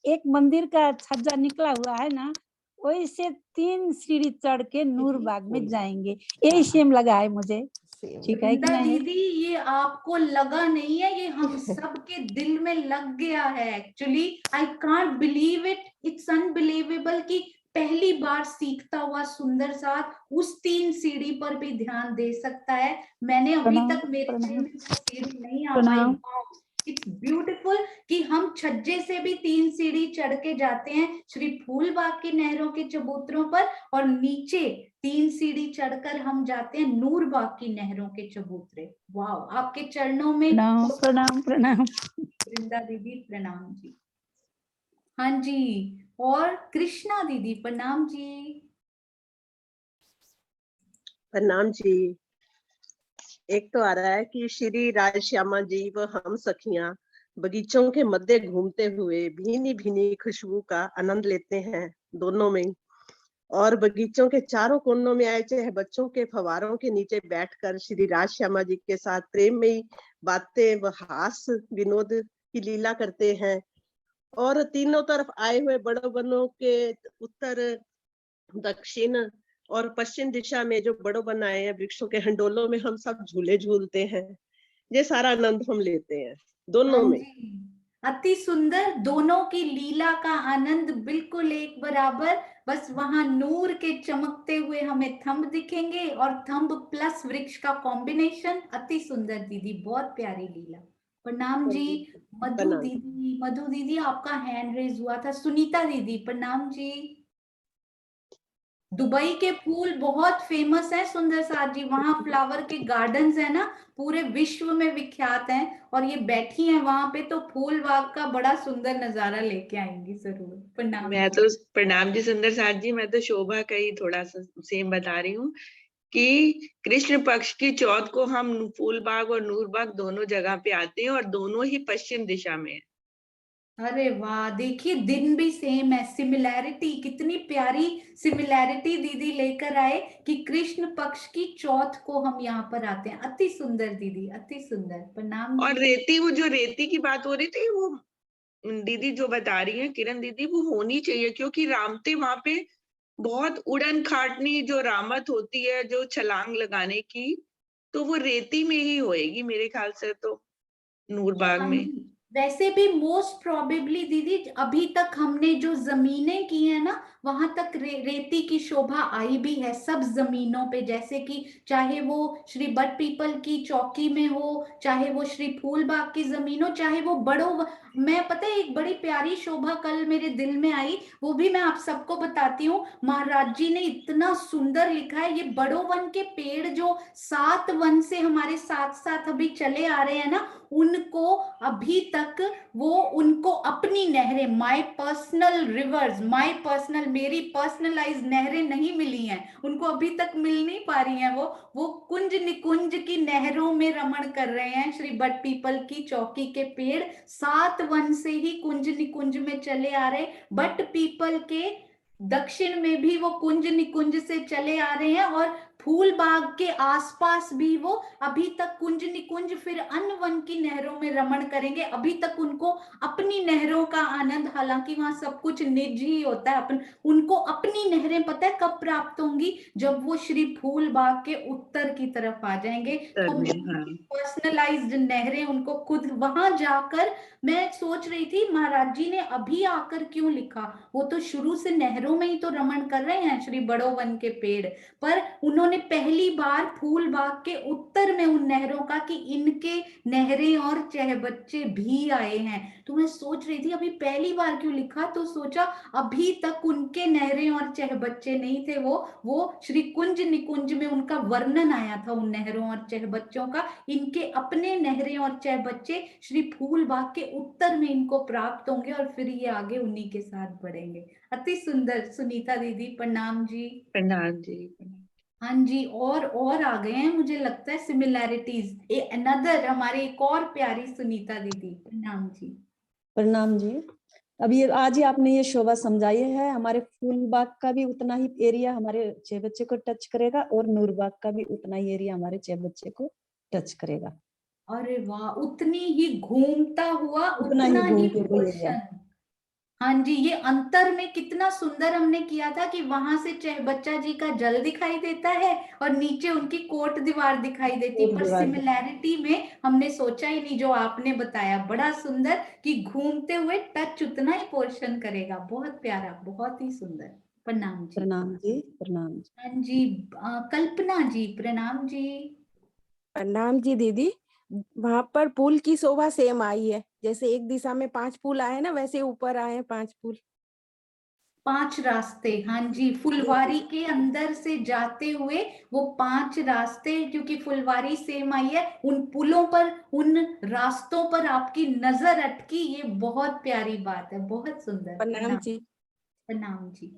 एक मंदिर का छज्जा निकला हुआ है ना, वही से 3 सीढ़ी चढ़ के नूरबाग में जाएंगे। यही सेम लगा है मुझे, ठीक है कि वृंदा नहीं? दीदी, ये आपको लगा नहीं है, ये हम सबके दिल में लग गया है। Actually I can't believe it, it's unbelievable कि पहली बार सीखता हुआ सुंदर साथ उस 3 सीढ़ी पर भी ध्यान दे सकता है। मैंने अभी तक मेरे दिल में वो सीढ़ी नहीं आ पाई। इट्स ब्यूटीफुल कि हम छज्जे से भी 3 सीढ़ी चढ़ के जाते हैं श्री फूलबाग की नहरों के चबूतरों पर, और नीचे 3 सीढ़ी चढ़कर हम जाते हैं नूरबाग की नहरों के चबूतरे। वाह, आपके चरणों में प्रणाम प्रणाम प्रणाम। वृंदा दीदी प्रणाम जी। हाँ जी, और कृष्णा दीदी प्रणाम जी। प्रणाम जी। एक तो आ रहा है कि श्री राजश्यामा जी व हम सखियां बगीचों के मध्य घूमते हुए भीनी भीनी खुशबू का आनंद लेते हैं दोनों में, और बगीचों के चारों कोनों में आए चाहे बच्चों के फवारों के नीचे बैठकर श्री राजश्यामा जी के साथ प्रेम में बातें व हास विनोद की लीला करते हैं, और तीनों तरफ आए हुए बड़ों बनों के उत्तर, दक्षिण और पश्चिम दिशा में जो बड़ों बन आए हैं वृक्षों के हंडोलों में हम सब झूले झूलते हैं। ये सारा आनंद हम लेते हैं दोनों में। अति सुंदर, दोनों की लीला का आनंद बिल्कुल एक बराबर। बस वहां नूर के चमकते हुए हमें थंब दिखेंगे और थंब प्लस वृक्ष का कॉम्बिनेशन। अति सुंदर दीदी, बहुत प्यारी लीला। प्रणाम जी। मधु दीदी आपका हैंड रेज हुआ था। सुनीता दीदी प्रणाम जी। दुबई के फूल बहुत फेमस है सुंदर साथ जी, वहां फ्लावर के गार्डन्स है ना, पूरे विश्व में विख्यात हैं, और ये बैठी हैं वहां पे, तो फूल बाग का बड़ा सुंदर नजारा लेके आएंगी जरूर। प्रणाम। मैं तो प्रणाम जी सुंदर साथ जी। मैं तो शोभा का ही थोड़ा सा सेम बता रही हूँ कि कृष्ण पक्ष की चौथ को हम फूलबाग और नूरबाग दोनों जगह पे आते हैं, और दोनों ही पश्चिम दिशा में है। अरे वाह, देखिए दिन भी सेम है। सिमिलैरिटी, कितनी प्यारी सिमिलैरिटी दीदी लेकर आए कि कृष्ण पक्ष की चौथ को हम यहाँ पर आते हैं। अति सुंदर दीदी, अति सुंदर। प्रणाम। और रेती, वो जो रेती की बात हो रही थी, वो दीदी जो बता रही है किरण दीदी, वो होनी चाहिए, क्योंकि रामते वहां पे बहुत उड़न खाटनी जो रामत होती है, जो छलांग लगाने की, तो वो रेती में ही होएगी मेरे ख्याल से, तो नूरबाग में। वैसे भी मोस्ट प्रोबेबली दीदी अभी तक हमने जो जमीनें की है ना, वहां तक रेती की शोभा आई भी है सब जमीनों पे। जैसे कि चाहे वो श्री बट पीपल की चौकी में हो, चाहे वो श्री फूलबाग की जमीन हो, चाहे वो बड़ों मैं पता है एक बड़ी प्यारी शोभा कल मेरे दिल में आई, वो भी मैं आप सबको बताती हूँ। महाराज जी ने इतना सुंदर लिखा है, ये बड़ो वन के पेड़ जो 7 वन से हमारे साथ साथ अभी चले आ रहे हैं ना, उनको अभी तक वो उनको अपनी नहरें, my personal reverse, my personal, मेरी पर्सनलाइज नहरें नहीं मिली हैं उनको, अभी तक मिल नहीं पा रही हैं। वो कुंज निकुंज की नहरों में रमण कर रहे हैं। श्री बट पीपल की चौकी के पेड़ 7 वन से ही कुंज निकुंज में चले आ रहे, बट पीपल के दक्षिण में भी वो कुंज निकुंज से चले आ रहे हैं, और फूल बाग के आसपास भी वो अभी तक कुंज निकुंज फिर अन्य वन की नहरों में रमण करेंगे। अभी तक उनको अपनी नहरों का आनंद, हालांकि वहां सब कुछ निज ही होता है, उनको अपनी नहरें पता है कब प्राप्त होंगी, जब वो श्री फूल बाग के उत्तर की तरफ आ जाएंगे। तो पर्सनलाइज्ड नहरें उनको खुद वहां जाकर, मैं सोच रही थी महाराज जी ने अभी आकर क्यों लिखा, वो तो शुरू से नहरों में ही तो रमण कर रहे हैं श्री बड़ो वन के पेड़, पर उन्होंने पहली बार फूल बाग के उत्तर में उन नहरों का कि इनके नहरें और चहबच्चे भी आए हैं। तो मैं सोच रही थी अभी पहली बार क्यों लिखा, तो सोचा अभी तक उनके नहरें और चहबच्चे नहीं थे, वो श्री कुंज निकुंज में उनका वर्णन आया था उन नहरों और चहबच्चों का। इनके अपने नहरें और चहबच्चे श्री फूल बाग के उत्तर में इनको प्राप्त होंगे, और फिर ये आगे उन्हीं के साथ बढ़ेंगे। अति सुंदर। सुनीता दीदी प्रणाम जी। प्रणाम जी। हाँ जी, और आ गए हैं मुझे लगता है सिमिलैरिटीज। अनदर हमारी एक और प्यारी सुनीता दीदी, प्रणाम जी। प्रणाम जी। अब ये आज ही आपने ये शोभा समझाई है, हमारे फूल बाग का भी उतना ही एरिया हमारे छह बच्चे को टच करेगा, और नूर बाग का भी उतना ही एरिया हमारे छह बच्चे को टच करेगा। अरे वाह, उतनी ही घूमता हुआ उतना उतना ही घूम ही के वो एरिया। पोर्शन। हाँ जी, ये अंतर में कितना सुंदर हमने किया था कि वहां से चहबच्चा जी का जल दिखाई देता है और नीचे उनकी कोट दीवार दिखाई देती, पर सिमिलैरिटी में हमने सोचा ही नहीं, जो आपने बताया बड़ा सुंदर कि घूमते हुए टच उतना ही पोर्शन करेगा। बहुत प्यारा, बहुत ही सुंदर। प्रणाम जी। प्रणाम जी। प्रणाम जी। हाँ जी, कल्पना जी प्रणाम जी। प्रणाम जी दीदी। वहां पर पुल की शोभा सेम आई है, जैसे एक दिशा में 5 पुल आए ना, वैसे ऊपर आए हैं 5 पुल। 5 रास्ते, हाँ जी, फुलवारी के अंदर से जाते हुए वो 5 रास्ते, क्योंकि फुलवारी सेम आई है, उन पुलों पर, उन रास्तों पर आपकी नजर अटकी, ये बहुत प्यारी बात है, बहुत सुंदर। प्रणाम जी। प्रणाम जी।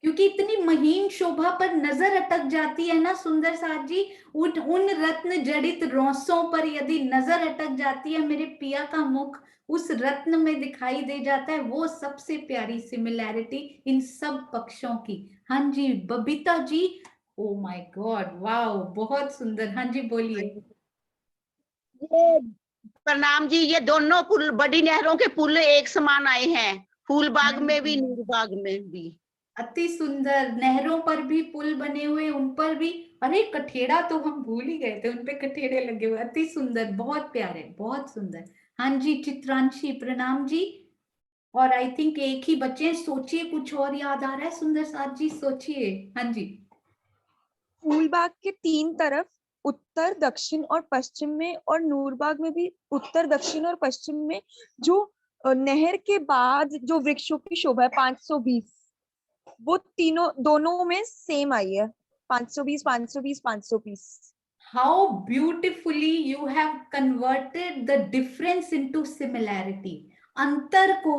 क्योंकि इतनी महीन शोभा पर नजर अटक जाती है ना सुंदर साथ जी, उन रत्न जड़ित रोसों पर यदि नजर अटक जाती है, मेरे पिया का मुख उस रत्न में दिखाई दे जाता है, वो सबसे प्यारी सिमिलैरिटी इन सब पक्षों की। हाँ जी, Babita ji, oh my God, wow, बहुत सुंदर। हाँ जी बोलिए। प्रणाम जी, ये दोनों पुल, बड़ी नहरों के पुल एक समान आए हैं, फूल बाग में भी, नूर बाग में भी। अति सुंदर। नहरों पर भी पुल बने हुए, उन पर भी, अरे कठेड़ा तो हम भूल ही गए थे, उनपे कठेड़े लगे हुए। अति सुंदर, बहुत प्यारे, बहुत सुंदर। हाँ जी, चित्रांशी प्रणाम जी। और आई थिंक एक ही बच्चे, सोचिए कुछ और याद आ रहा है सुंदर साथ जी, सोचिए। हाँ जी। फूलबाग के 3 तरफ उत्तर, दक्षिण और पश्चिम में, और नूरबाग में भी उत्तर, दक्षिण और पश्चिम में, जो नहर के बाद जो वृक्षों की शोभा है 520, वो तीनों दोनों में सेम आई है, 520 520 520। How beautifully you have converted the difference into similarity. अंतर को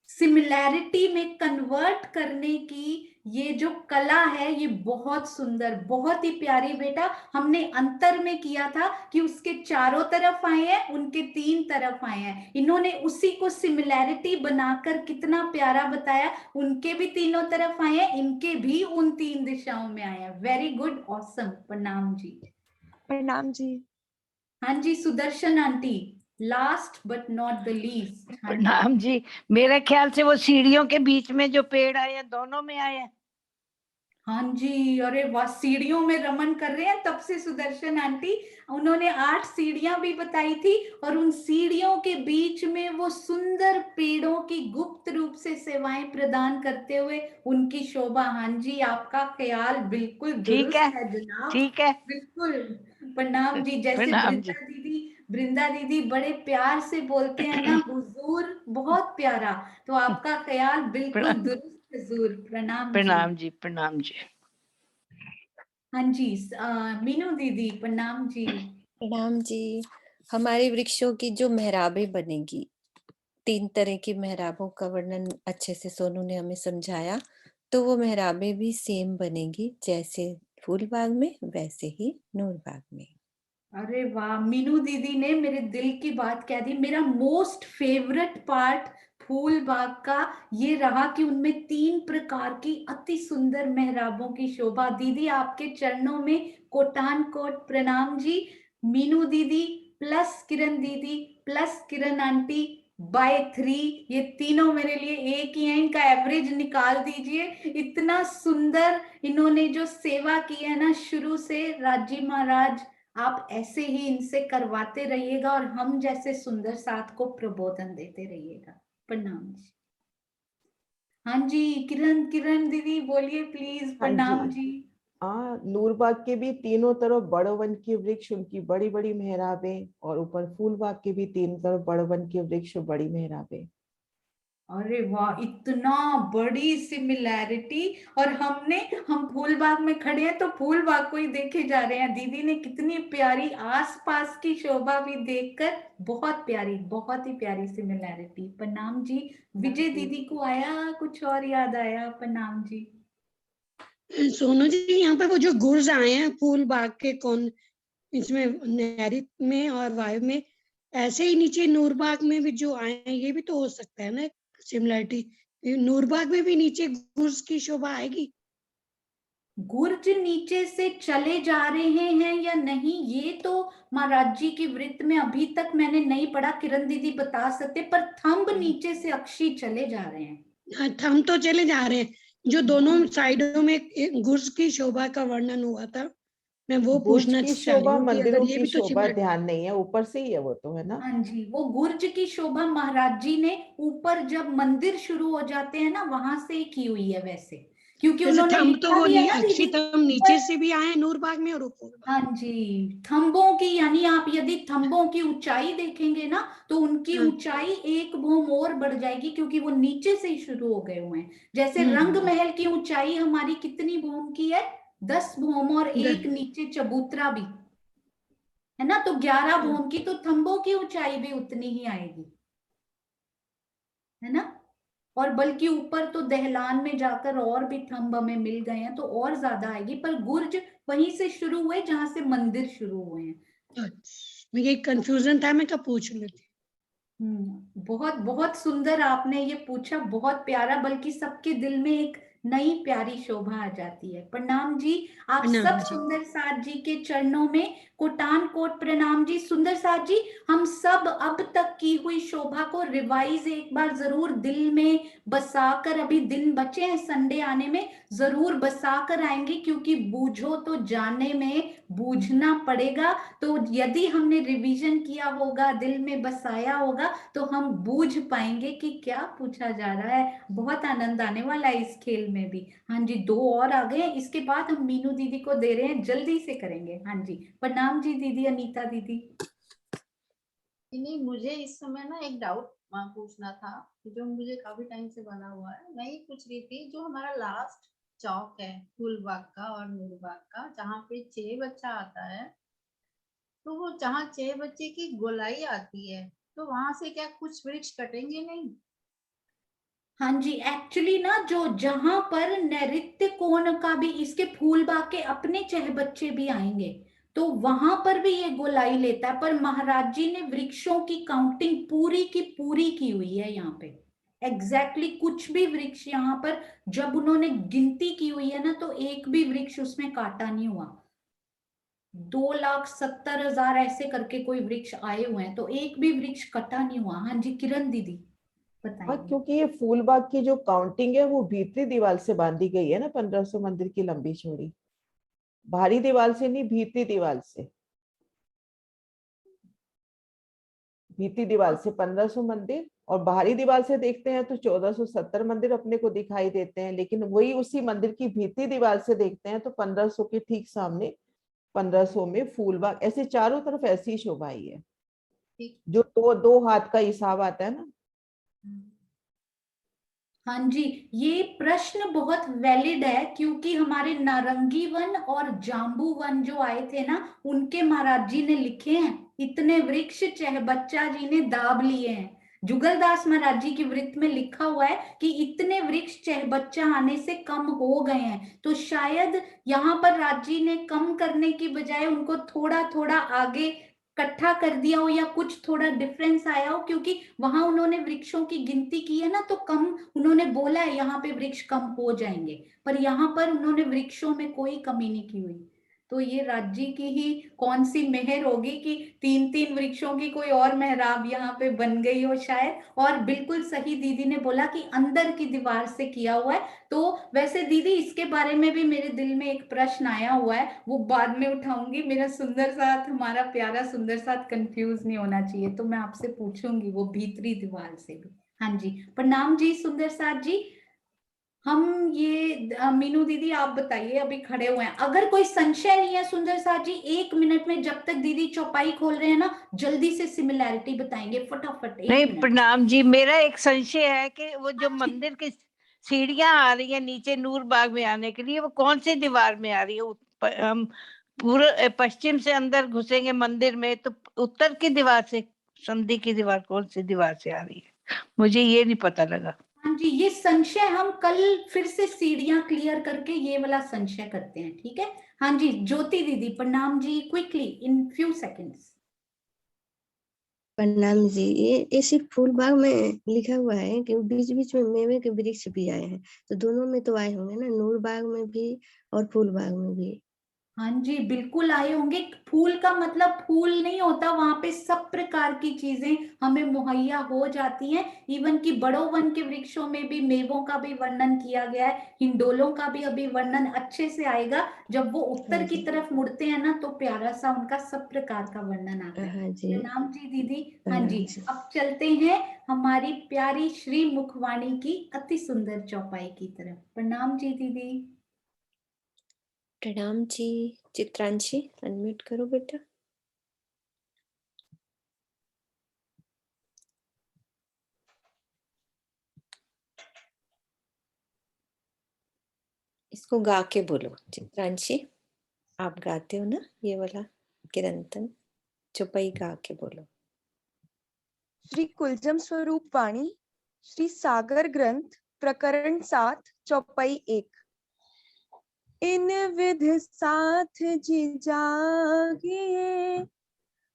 सिमिलैरिटी में कन्वर्ट करने की ये जो कला है, ये बहुत सुंदर, बहुत ही प्यारी बेटा। हमने अंतर में किया था कि उसके चारों तरफ आए हैं, उनके 3 तरफ आए हैं, इन्होंने उसी को सिमिलैरिटी बनाकर कितना प्यारा बताया, उनके भी तीनों तरफ आए हैं, इनके भी उन 3 दिशाओं में आए हैं। Very good, awesome. प्रणाम जी। प्रणाम जी। हाँ जी, Sudarshan aunty, last but not the least. प्रणाम जी। मेरे ख्याल से वो सीढ़ियों के बीच में जो पेड़ आए हैं, दोनों में आए हैं। हाँ जी, अरे वाह, सीढ़ियों में रमन कर रहे हैं तब से सुदर्शन आंटी। उन्होंने 8 सीढ़ियां भी बताई थी, और उन सीढ़ियों के बीच में वो सुंदर पेड़ों की गुप्त रूप से सेवाएं प्रदान करते हुए उनकी शोभा। हाँ जी, आपका ख्याल बिल्कुल दुरुस्त है जनाब। ठीक है। बिल्कुल। प्रणाम जी। जैसे प्रणाम जी। वृंदा दीदी वृंदा दीदी बड़े प्यार से बोलते हैं ना हुजूर, बहुत प्यारा। तो आपका ख्याल बिल्कुल प्रणाम। दुरुस्त हुजूर। प्रणाम जी। प्रणाम जी, प्रणाम जी। हाँ जी, मीनू दीदी प्रणाम जी। प्रणाम जी। हमारे वृक्षों की जो मेहराबें बनेगी, 3 तरह की मेहराबों का वर्णन अच्छे से सोनू ने हमें समझाया। तो वो मेहराबें भी सेम बनेगी, जैसे फूलबाग में वैसे ही नूरबाग में। अरे वाह, मीनू दीदी ने मेरे दिल की बात कह दी। मेरा मोस्ट फेवरेट पार्ट फूल बाग का ये रहा कि उनमें 3 प्रकार की अति सुंदर मेहराबों की शोभा। दीदी आपके चरणों में कोटान कोट प्रणाम जी। मीनू दीदी प्लस किरण दीदी प्लस किरण आंटी बाय 3, ये तीनों मेरे लिए एक ही है। इनका एवरेज निकाल दीजिए। इतना सुंदर इन्होंने जो सेवा की है ना शुरू से। राजी महाराज, आप ऐसे ही इनसे करवाते रहिएगा और हम जैसे सुंदर साथ को प्रबोधन देते रहिएगा। प्रणाम जी। हाँ जी, किरण किरण दीदी बोलिए प्लीज। हाँ प्रणाम जी। जी। नूरबाग के भी तीनों तरफ बड़ो वन के वृक्ष, उनकी बड़ी बड़ी मेहराबें, और ऊपर फूलबाग के भी तीनों तरफ बड़ो वन के वृक्ष, बड़ी मेहराबें। अरे वाह, इतना बड़ी सिमिलैरिटी। और हम फूलबाग में खड़े हैं तो फूलबाग को ही देखे जा रहे हैं। दीदी ने कितनी प्यारी आसपास की शोभा भी देखकर, बहुत प्यारी, बहुत ही प्यारी सिमिलैरिटी। प्रणाम जी। विजय दीदी को आया कुछ और याद आया? प्रणाम जी। सोनू जी, यहाँ पे वो जो गुर्ज आए हैं फूल बाग के, कौन इसमें नैरित में और वायु में, ऐसे ही नीचे नूरबाग में भी जो आए हैं, ये भी तो हो सकता है ना सिमिलरिटी। नूरबाग में भी नीचे गुर्ज की शोभा आएगी। गुर्ज नीचे से चले जा रहे हैं या नहीं, ये तो महाराज जी की वृत्त में अभी तक मैंने नहीं पढ़ा। किरण दीदी बता सकते, पर थंब नीचे से अक्षी चले जा रहे हैं। हाँ, हम तो चले जा रहे हैं। जो दोनों साइडों में एक गुर्ज की शोभा का वर्णन हुआ था, मैं वो गुर्ज पूछना की चाह रही शोभा हूँ कि अगर मंदिरों ये की भी तो शोभा सिमिलर। ध्यान नहीं है, ऊपर से ही है वो तो, है ना। हाँ जी, वो गुर्ज की शोभा महाराज जी ने ऊपर जब मंदिर शुरू हो जाते हैं ना वहां से ही की हुई है वैसे, क्योंकि जैसे उन्होंने थंब तो लिखा वो भी है ना अक्षी दीदी। थंब नीचे से भी आए नूरबाग में और ऊपर। हाँ जी, थंबों की, यानी आप यदि थंबों की ऊंचाई देखेंगे ना तो उनकी ऊंचाई 1 भौम और बढ़ जाएगी, क्योंकि वो नीचे से ही शुरू हो गए हुए हैं। जैसे रंग महल की ऊंचाई हमारी कितनी भौम की है? 10 भौम, और एक नीचे चबूतरा भी है ना, तो 11 भौम की। तो थंबों की ऊंचाई भी उतनी ही आएगी, है ना। और बल्कि ऊपर तो दहलान में जाकर और भी थंब हमें मिल गए हैं तो और ज्यादा आएगी। पर गुर्ज वहीं से शुरू हुए जहां से मंदिर शुरू हुए हैं। मुझे कंफ्यूजन था, मैं कब पूछ लेती। बहुत बहुत सुंदर आपने ये पूछा, बहुत प्यारा। बल्कि सबके दिल में एक नई प्यारी शोभा आ जाती है। प्रणाम जी। आप सब सुंदर साथ जी के चरणों में कोटान कोट प्रणाम जी। सुंदर साथ जी, हम सब अब तक की हुई शोभा को रिवाइज एक बार जरूर दिल में बसाकर, अभी दिन बचे हैं संडे आने में, जरूर बसाकर आएंगे, क्योंकि बूझो तो जाने में बूझना पड़ेगा। तो यदि हमने रिवीजन किया होगा, दिल में बसाया होगा, तो हम बूझ पाएंगे कि क्या पूछा जा रहा है। बहुत आनंद आने वाला है इस खेल में भी। हाँ जी, 2 और आ गए। इसके बाद हम मीनू दीदी को दे रहे हैं, जल्दी से करेंगे। हाँ जी, प्रणाम जी दीदी, अनीता दीदी। नहीं, मुझे इस समय ना एक डाउट पूछना था जो मुझे काफी टाइम से बना हुआ है। मैं ये पूछ रही थी, जो हमारा लास्ट चौक है फूलबाग का और नूरबाग का, जहाँ पे 6 बच्चा आता है, तो वो जहाँ 6 बच्चे की गोलाई आती है, तो वहां से क्या कुछ वृक्ष कटेंगे नहीं? हाँ जी, एक्चुअली ना जो जहां पर नैऋत्य कोण का भी, इसके फूलबाग के अपने 6 बच्चे भी आएंगे, तो वहां पर भी ये गोलाई लेता है। पर महाराज जी ने वृक्षों की काउंटिंग पूरी की पूरी की हुई है यहाँ पे। एग्जैक्टली कुछ भी वृक्ष यहाँ पर जब उन्होंने गिनती की हुई है ना, तो एक भी वृक्ष उसमें काटा नहीं हुआ। 2,70,000 ऐसे करके कोई वृक्ष आए हुए हैं, तो एक भी वृक्ष कटा नहीं हुआ। हाँ जी, किरण दीदी हाँ, बताइए। क्योंकि ये फूलबाग की जो काउंटिंग है वो भीतरी दीवार से बांधी गई है ना, 1500 मंदिर की लंबी चौड़ी, बाहरी दीवार से नहीं, भीतरी दीवार से। भीतरी दीवार से 1500 मंदिर, और बाहरी दीवार से देखते हैं तो 1470 मंदिर अपने को दिखाई देते हैं। लेकिन वही उसी मंदिर की भीतरी दीवार से देखते हैं तो 1500 के ठीक सामने 1500 में फूलबाग, ऐसे चारों तरफ ऐसी शोभा आई है। जो दो हाथ का हिसाब आता है ना। हाँ जी, ये प्रश्न बहुत वैलिड है, क्योंकि हमारे नारंगी वन और जाम्बू वन जो आए थे ना, उनके महाराज जी ने लिखे हैं, इतने वृक्ष चहबच्चा जी ने दाब लिए हैं। जुगलदास महाराज जी की वृत्त में लिखा हुआ है कि इतने वृक्ष चहबच्चा आने से कम हो गए हैं। तो शायद यहाँ पर राज जी ने कम करने की बजाय उनको थोड़ा थोड़ा आगे इकट्ठा कर दिया हो, या कुछ थोड़ा डिफरेंस आया हो, क्योंकि वहां उन्होंने वृक्षों की गिनती की है ना, तो कम उन्होंने बोला है यहाँ पे वृक्ष कम हो जाएंगे, पर यहाँ पर उन्होंने वृक्षों में कोई कमी नहीं की हुई। तो ये राज्य की ही कौन सी मेहर होगी कि 3-3 वृक्षों की कोई और मेहराब यहाँ पे बन गई हो शायद। और बिल्कुल सही दीदी ने बोला कि अंदर की दीवार से किया हुआ है। तो वैसे दीदी इसके बारे में भी मेरे दिल में एक प्रश्न आया हुआ है, वो बाद में उठाऊंगी। मेरा सुंदर साथ, हमारा प्यारा सुंदर साथ कंफ्यूज नहीं होना चाहिए, तो मैं आपसे पूछूंगी वो भीतरी दीवार से भी। हाँ जी, प्रणाम जी सुंदर साथ जी। हम ये मीनू दीदी आप बताइए, अभी खड़े हुए हैं, अगर कोई संशय नहीं है सुंदर साथ जी, 1 मिनट में जब तक दीदी चौपाई खोल रहे हैं ना, जल्दी से सिमिलैरिटी बताएंगे फटाफट। 1 नहीं, मिनट। प्रणाम जी, मेरा एक संशय है कि वो जो मंदिर की सीढ़ियां आ रही है नीचे नूर बाग में आने के लिए, वो कौन सी दीवार में आ रही है? हम पूरे पश्चिम से अंदर घुसेंगे मंदिर में, तो उत्तर की दीवार से, संधि की दीवार कौन सी दीवार से आ रही है? मुझे ये नहीं पता लगा। हाँ जी, ये संशय हम कल फिर से सीढ़ियां क्लियर करके ये वाला संशय करते हैं, ठीक है। हाँ जी, ज्योति दीदी प्रणाम जी, क्विकली इन फ्यू सेकंड्स। प्रणाम जी। ये सिर्फ फूल बाग में लिखा हुआ है कि बीच बीच में मेवे के वृक्ष भी आए हैं, तो दोनों में तो आए होंगे ना, नूर बाग में भी और फूल बाग में भी। हाँ जी, बिल्कुल आए होंगे। फूल का मतलब फूल नहीं होता, वहां पे सब प्रकार की चीजें हमें मुहैया हो जाती हैं। इवन कि बड़ो वन के वृक्षों में भी मेवों का भी वर्णन किया गया है, हिंडोलों का भी अभी वर्णन अच्छे से आएगा। जब वो उत्तर की तरफ मुड़ते हैं ना, तो प्यारा सा उनका सब प्रकार का वर्णन आता है। हाँ जी, प्रणाम जी दीदी। हाँ प्रणाम जी, जी। अब चलते हैं हमारी प्यारी श्री मुखवाणी की अति सुंदर चौपाई की तरफ। प्रणाम जी दीदी। प्रणाम जी। चित्रांशी अनम्यूट करो बेटा। इसको गा के बोलो चित्रांशी, आप गाते हो ना ये वाला किरंतन, चौपाई गा के बोलो। श्री कुलजम स्वरूप वाणी, श्री सागर ग्रंथ, प्रकरण 7, चौपाई 1। इन विध साथ जी जागिए,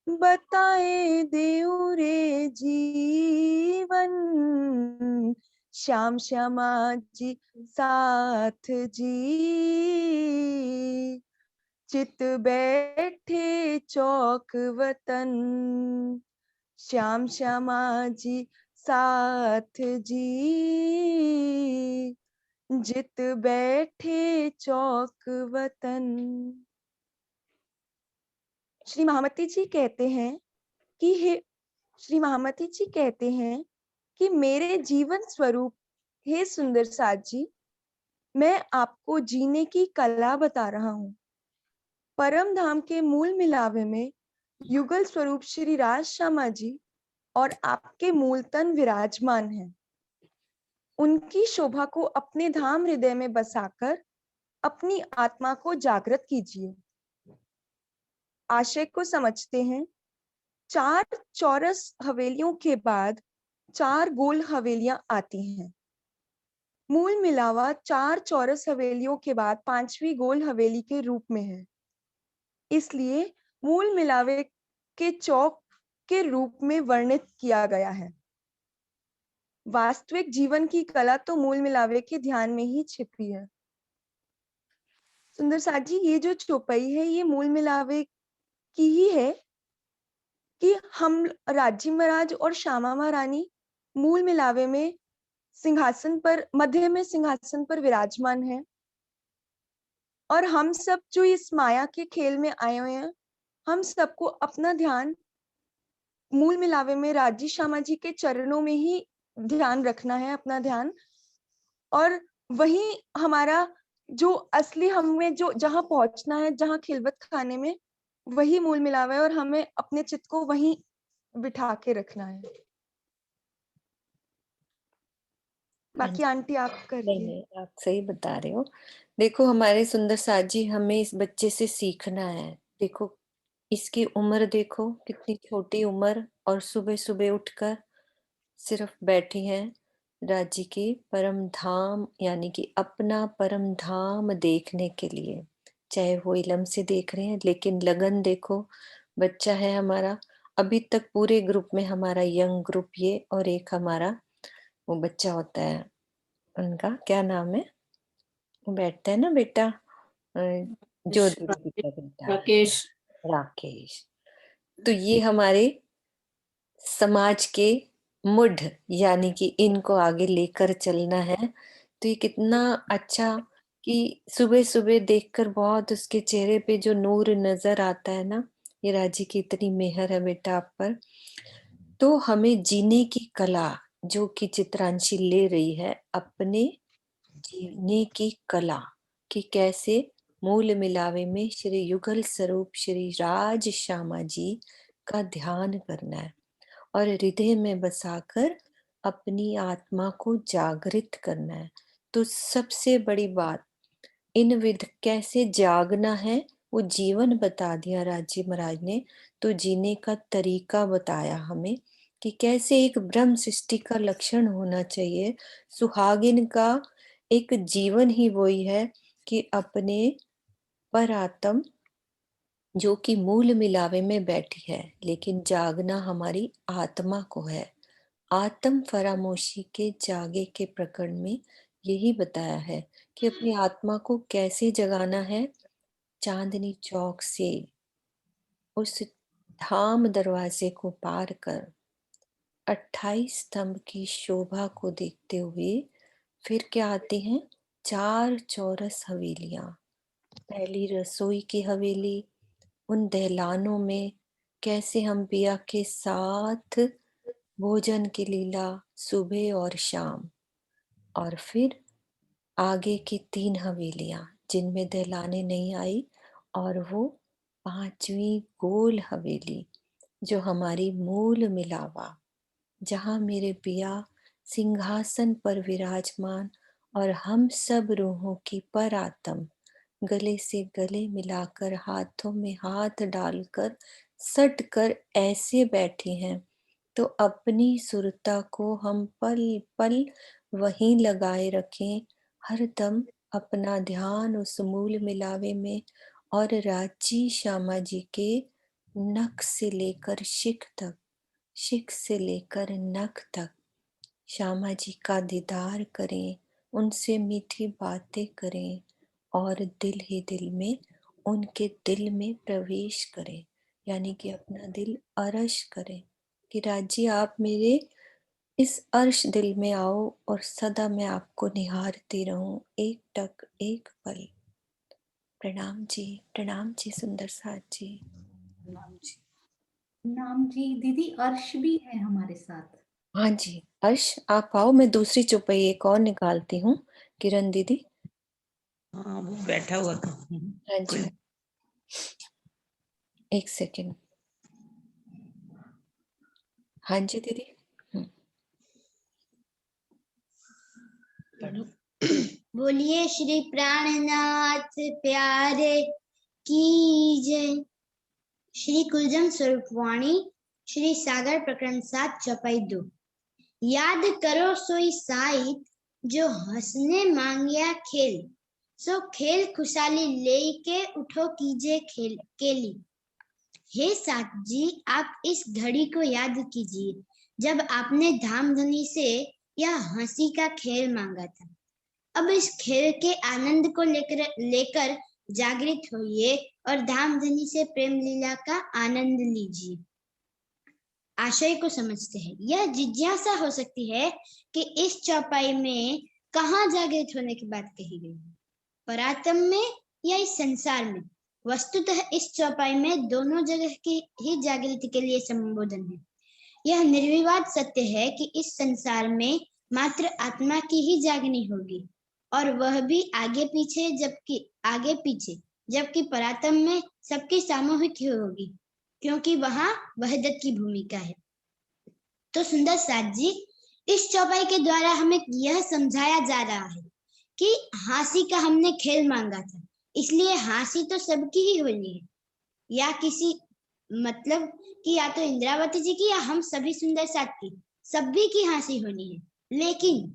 बताए देऊ रे जीवन, श्याम श्यामा जी साथ जी, चित बैठे चौक वतन, श्याम श्यामा जी साथ जी, जित बैठे चौक वतन। श्री महामती जी कहते हैं कि मेरे जीवन स्वरूप हे सुंदर साथ जी, मैं आपको जीने की कला बता रहा हूँ। परम धाम के मूल मिलावे में युगल स्वरूप श्री राज श्यामा जी और आपके मूल तन विराजमान हैं। उनकी शोभा को अपने धाम हृदय में बसाकर अपनी आत्मा को जागृत कीजिए। आशय को समझते हैं। 4 चौरस हवेलियों के बाद 4 गोल हवेलियां आती हैं। मूल मिलावा 4 चौरस हवेलियों के बाद 5वीं गोल हवेली के रूप में है। इसलिए मूल मिलावे के चौक के रूप में वर्णित किया गया है। वास्तविक जीवन की कला तो मूल मिलावे के ध्यान में ही छिपी है। सुंदर साथ जी, ये जो चौपाई है ये मूल मिलावे की ही है कि हम राजी महाराज और श्यामा महारानी मूल मिलावे में सिंहासन पर, मध्य में सिंहासन पर विराजमान है, और हम सब जो इस माया के खेल में आए हुए हैं, हम सबको अपना ध्यान मूल मिलावे में राजी श्यामा जी के चरणों में ही ध्यान रखना है, अपना ध्यान। और वही हमारा जो असली हमें जो जहाँ पहुंचना है, जहाँ खिलवत खाने में, वही मूल मिलावा है, और हमें अपने चित्त को वहीं बिठा के रखना है। बाकी आंटी आप नहीं करिए। नहीं, आप सही बता रहे हो। देखो हमारे सुंदर साथ जी, हमें इस बच्चे से सीखना है। देखो इसकी उम्र देखो, कितनी छोटी उम्र, और सुबह सुबह उठकर सिर्फ बैठी हैं राज्य की परम धाम यानी कि अपना परम धाम देखने के लिए। चाहे वो इलम से देख रहे हैं, लेकिन लगन देखो। बच्चा है हमारा, अभी तक पूरे ग्रुप में हमारा यंग ग्रुप ये, और एक हमारा वो बच्चा होता है, उनका क्या नाम है, वो बैठता है ना बेटा, जो दीदी का बेटा राकेश। राकेश। तो ये हमारे समाज के मुड, यानी कि इनको आगे लेकर चलना है। तो ये कितना अच्छा कि सुबह सुबह देखकर बहुत उसके चेहरे पे जो नूर नजर आता है ना। ये राजी की इतनी मेहर है बेटा आप पर। तो हमें जीने की कला जो कि चित्रांशी ले रही है, अपने जीने की कला कि कैसे मूल मिलावे में श्री युगल स्वरूप श्री राज श्यामा जी का ध्यान करना है, और हृदय में बसाकर अपनी आत्मा को जागृत करना है। तो सबसे बड़ी बात, इन विध कैसे जागना है वो जीवन बता दिया राज्य महाराज ने। तो जीने का तरीका बताया हमें कि कैसे एक ब्रह्म सृष्टि का लक्षण होना चाहिए। सुहागिन का एक जीवन ही वही है कि अपने परात्म जो कि मूल मिलावे में बैठी है, लेकिन जागना हमारी आत्मा को है। आत्म फरामोशी के जागे के प्रकरण में यही बताया है कि अपनी आत्मा को कैसे जगाना है। चांदनी चौक से उस धाम दरवाजे को पार कर 28 स्तंभ की शोभा को देखते हुए फिर क्या आती हैं 4 चौरस हवेलियां। पहली रसोई की हवेली, उन दहलानों में कैसे हम पिया के साथ भोजन की लीला सुबह और शाम। और फिर आगे की 3 हवेलियां जिनमें दहलाने नहीं आई, और वो 5वीं गोल हवेली जो हमारी मूल मिलावा, जहाँ मेरे पिया सिंहासन पर विराजमान और हम सब रूहों की परात्म गले से गले मिलाकर हाथों में हाथ डालकर सट कर ऐसे बैठी हैं। तो अपनी सुरता को हम पल पल वहीं लगाए रखें, हर दम अपना ध्यान उस मूल मिलावे में, और राजी श्यामा जी के नख से लेकर शिख तक, शिख से लेकर नख तक श्यामा जी का दीदार करें, उनसे मीठी बातें करें, और दिल ही दिल में उनके दिल में प्रवेश करें, यानी कि अपना दिल अर्श करें कि राजी आप मेरे इस अर्श दिल में आओ, और सदा मैं आपको निहारती रहूं एक टक एक पल। प्रणाम जी सुंदर साथ जी, प्रणाम जी। नाम जी। दीदी अर्श भी है हमारे साथ। हाँ जी अर्श, आप आओ, मैं दूसरी चौपाई एक और निकालती हूँ। किरण दीदी। हाँ वो बैठा हुआ था। हाँ जी, एक सेकेंड। हाँ जी दीदी। बोलिए श्री प्राणनाथ प्यारे की जय। श्री कुलजम स्वरूपवाणी श्री सागर प्रकरण 7 चौपाई 2। याद करो सोई साहित जो हंसने मांगिया खेल, सो खेल खुशहाली लेके उठो कीजिए खेल केली। हे साथ जी, आप इस घड़ी को याद कीजिए जब आपने धामधनी से यह हंसी का खेल मांगा था। अब इस खेल के आनंद को लेकर जागृत होइए और धामधनी से प्रेम लीला का आनंद लीजिए। आशय को समझते हैं। यह जिज्ञासा हो सकती है कि इस चौपाई में कहाँ जागृत होने की बात कही गई है, परात्म में या इस संसार में। वस्तुतः इस चौपाई में दोनों जगह की ही जागृति के लिए संबोधन है। यह निर्विवाद सत्य है कि इस संसार में मात्र आत्मा की ही जागनी होगी, और वह भी आगे पीछे, जबकि परात्म में सबकी सामूहिक ही होगी, क्योंकि वहां वहदत की भूमिका है। तो सुंदर साथ जी, इस चौपाई के द्वारा हमें यह समझाया जा रहा है कि हंसी का हमने खेल मांगा था, इसलिए हंसी तो सबकी ही होनी है, या किसी मतलब कि या तो इंद्रावती जी की या हम सभी सुंदर साथ की, सभी की हंसी होनी है। लेकिन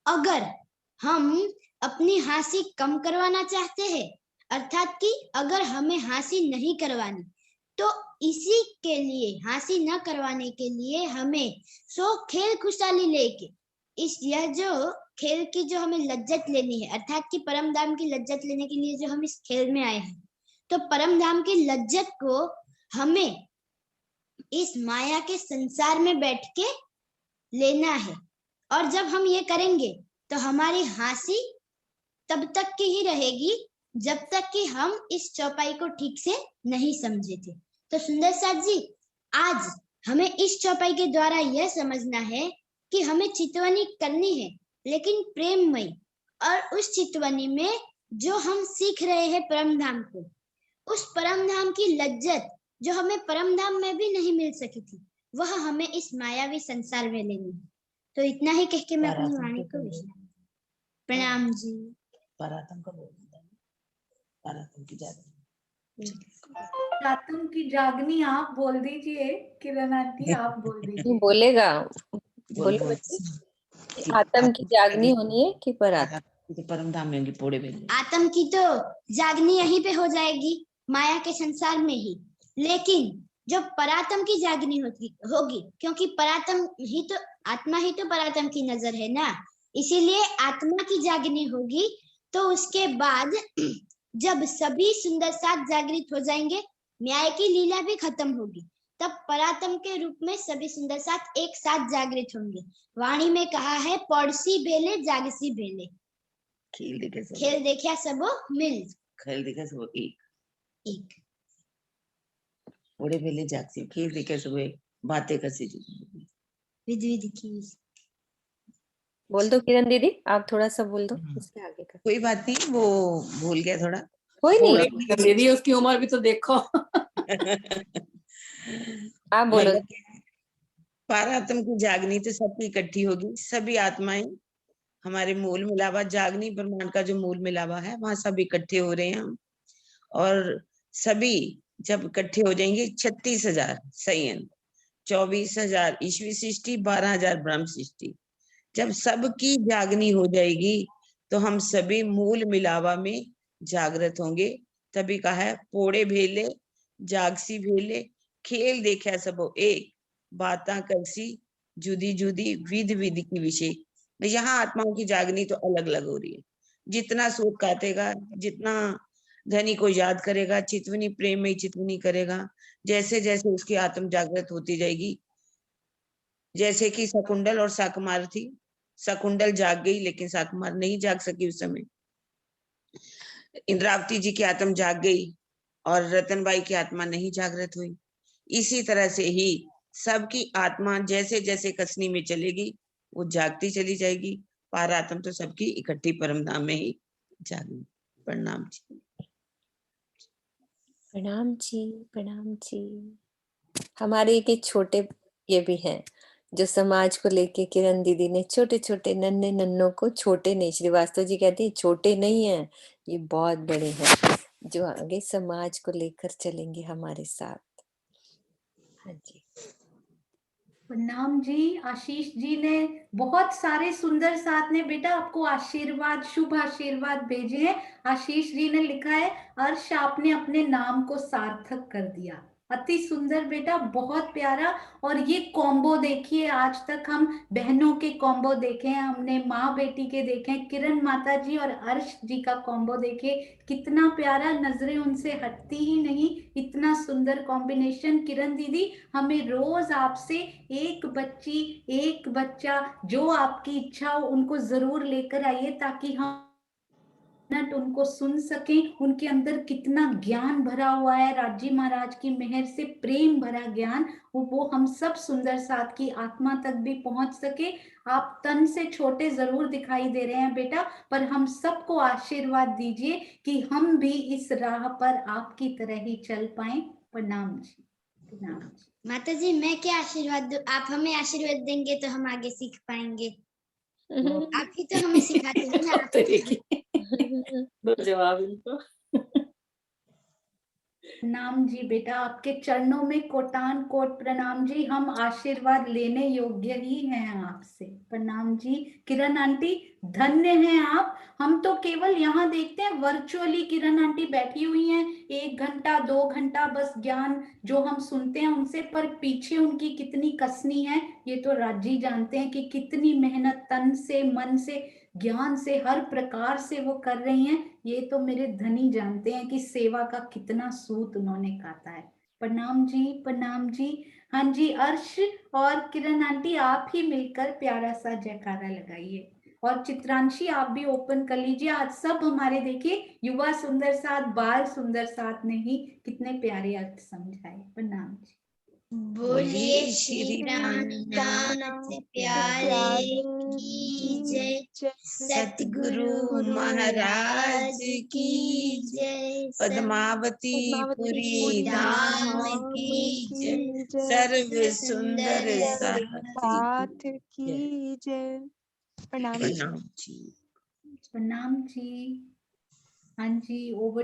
अगर हम अपनी हंसी कम करवाना चाहते हैं, अर्थात कि अगर हमें हंसी नहीं करवानी, तो इसी के लिए हंसी न करवाने के लिए हमें सो खेल खुशहाली लेके इस यह जो खेल की जो हमें लज्जत लेनी है, अर्थात कि परम धाम की लज्जत लेने के लिए जो हम इस खेल में आए हैं, तो परम धाम की लज्जत को हमें इस माया के संसार में बैठ के लेना है। और जब हम ये करेंगे तो हमारी हंसी तब तक की ही रहेगी जब तक कि हम इस चौपाई को ठीक से नहीं समझे थे। तो सुंदर साथ जी, आज हमें इस चौपाई के द्वारा यह समझना है कि हमें चितवनी करनी है, लेकिन प्रेममयी, और उस चितवनी में जो हम सीख रहे हैं परम धाम को, उस परम धाम की लज्जत जो हमें परम धाम में भी नहीं मिल सकी थी, वह हमें इस मायावी संसार में लेनी है। तो इतना ही कह के मैं अपनी वाणी को विश्राम। प्रणाम जी। परातम का बोल परातम की जागनी, परातम की जागनी आप बोल दीजिए, किरण आंटी आप बोल दीजिए। बोलेगा, बोलो बच्चे। आत्म की जागनी होनी है कि परात्म? परम धाम में होगी पोड़े में। आत्म की तो जागनी यहीं पे हो जाएगी, माया के संसार में ही, लेकिन जब परात्म की जागनी होगी, क्योंकि परात्म ही तो, आत्मा ही तो परात्म की नजर है ना, इसीलिए आत्मा की जागनी होगी। तो उसके बाद जब सभी सुंदर साथ जागृत हो जाएंगे, न्याय की लीला भी खत्म होगी, तब परात्म के रूप में सभी सुंदर साथ एक साथ जागृत होंगे। वाणी में कहा है, पड़सी भेले जागसी भेले, खेल देखा सबो मिल, खेल देखा सबो एक ओड़े भेले जागसी, खेल देखा सबो बातें कसी विधि विधि की। बोल दो किरण दीदी, आप थोड़ा सा बोल दो इसके आगे का। कोई बात नहीं, वो भूल गया थोड़ा। कोई नहीं दीदी, उसकी उम्र भी तो देखो। आप बोलो। मतलब पारात्म की जागनी तो सबकी इकट्ठी होगी, सभी आत्माएं हमारे मूल मिलावा, जागनी ब्रह्मांड का जो मूल मिलावा है, वहां सब इकट्ठे हो रहे हैं हम, और सभी जब इकट्ठे हो जाएंगे 36,000 संयंत्र, 24,000 ईश्वी सृष्टि, 12,000 ब्रह्म सृष्टि, जब सबकी जागनी हो जाएगी तो हम सभी मूल मिलावा में जागृत होंगे। तभी कहा है, पोड़े भेले जागसी भेले, खेल देखा सबो एक, बाता करसी जुदी जुदी, विध विधि की विषय। यहाँ आत्माओं की जागनी तो अलग अलग हो रही है। जितना सूत काटेगा, जितना धनी को याद करेगा, चितवनी प्रेम में चितवनी करेगा, जैसे जैसे उसकी आत्म जागृत होती जाएगी। जैसे कि शकुंडल और शाकुमार थी, शकुंडल जाग गई लेकिन शाकुमार नहीं जाग सकी उस समय। इंद्रावती जी की आत्मा जाग गई और रतनबाई की आत्मा नहीं जागृत हुई। इसी तरह से ही सबकी आत्मा जैसे जैसे कसनी में चलेगी, वो जागती चली जाएगी। पारात्म तो सबकी इकट्ठी परम धाम में ही जागनी। प्रणाम जी। प्रणाम जी, प्रणाम जी। हमारे एक छोटे ये भी हैं जो समाज को लेके किरण दीदी ने छोटे छोटे नन्हे नन्नों को, छोटे नहीं, श्रीवास्तव जी कहते हैं छोटे नहीं हैं, ये बहुत बड़े हैं, जो आगे समाज को लेकर चलेंगे हमारे साथ। हाँ जी। प्रणाम जी। आशीष जी ने बहुत सारे सुंदर साथ ने बेटा आपको आशीर्वाद, शुभ आशीर्वाद भेजे हैं। आशीष जी ने लिखा है, अर्श आपने अपने नाम को सार्थक कर दिया। अति सुंदर बेटा, बहुत प्यारा। और ये कॉम्बो देखिए, आज तक हम बहनों के कॉम्बो देखे हैं, हमने माँ बेटी के देखे हैं, किरण माता जी और अर्श जी का कॉम्बो देखे, कितना प्यारा, नजरें उनसे हटती ही नहीं, इतना सुंदर कॉम्बिनेशन। किरण दीदी, हमें रोज आपसे एक बच्ची, एक बच्चा, जो आपकी इच्छा हो उनको जरूर लेकर आइए, ताकि हम उनको सुन सकें। उनके अंदर कितना ज्ञान भरा हुआ है, राजी महाराज की मेहर से प्रेम भरा ज्ञान, वो हम सब सुंदर साथ की आत्मा तक भी पहुंच सके। आप तन से छोटे जरूर दिखाई दे रहे हैं बेटा, पर हम सबको आशीर्वाद दीजिए कि हम भी इस राह पर आपकी तरह ही चल पाए। प्रणाम जी। प्रणाम जी। माता जी मैं क्या आशीर्वाद दूं? आप हमें आशीर्वाद देंगे तो हम आगे सीख पाएंगे। आप ही तो हमें सिखाते हैं ना। आप ही तो- दो जवाब इनको। प्रणाम जी बेटा, आपके चरणों में कोटान कोट प्रणाम जी। हम आशीर्वाद लेने योग्य ही हैं आपसे। प्रणाम जी। किरण आंटी धन्य हैं आप। हम तो केवल यहाँ देखते हैं वर्चुअली किरण आंटी बैठी हुई हैं, 1 घंटा 2 घंटा बस ज्ञान जो हम सुनते हैं उनसे, पर पीछे उनकी कितनी कसनी है ये तो राजी जानते हैं कि कितनी मेहनत तन से मन से ज्ञान से हर प्रकार से वो कर रही हैं। ये तो मेरे धनी जानते हैं कि सेवा का कितना सूत उन्होंने काटा है। प्रणाम जी, प्रणाम जी। हाँ जी, अर्श और किरण आंटी आप ही मिलकर प्यारा सा जयकारा लगाइए। और चित्रांशी आप भी ओपन कर लीजिए। आज सब हमारे देखिए युवा सुंदर साथ, बाल सुंदर साथ ने ही कितने प्यारे अर्थ समझाए। प्रणाम जी। बोलिए श्री प्राणनाथ प्यारे की जय, सतगुरु महाराज की जय, पद्मावती पुरी धाम की जय, जय, सर्व सुंदर साथ की जय। प्रणाम। प्रणाम जी। प्रणाम जी। हाँ जी, ओवर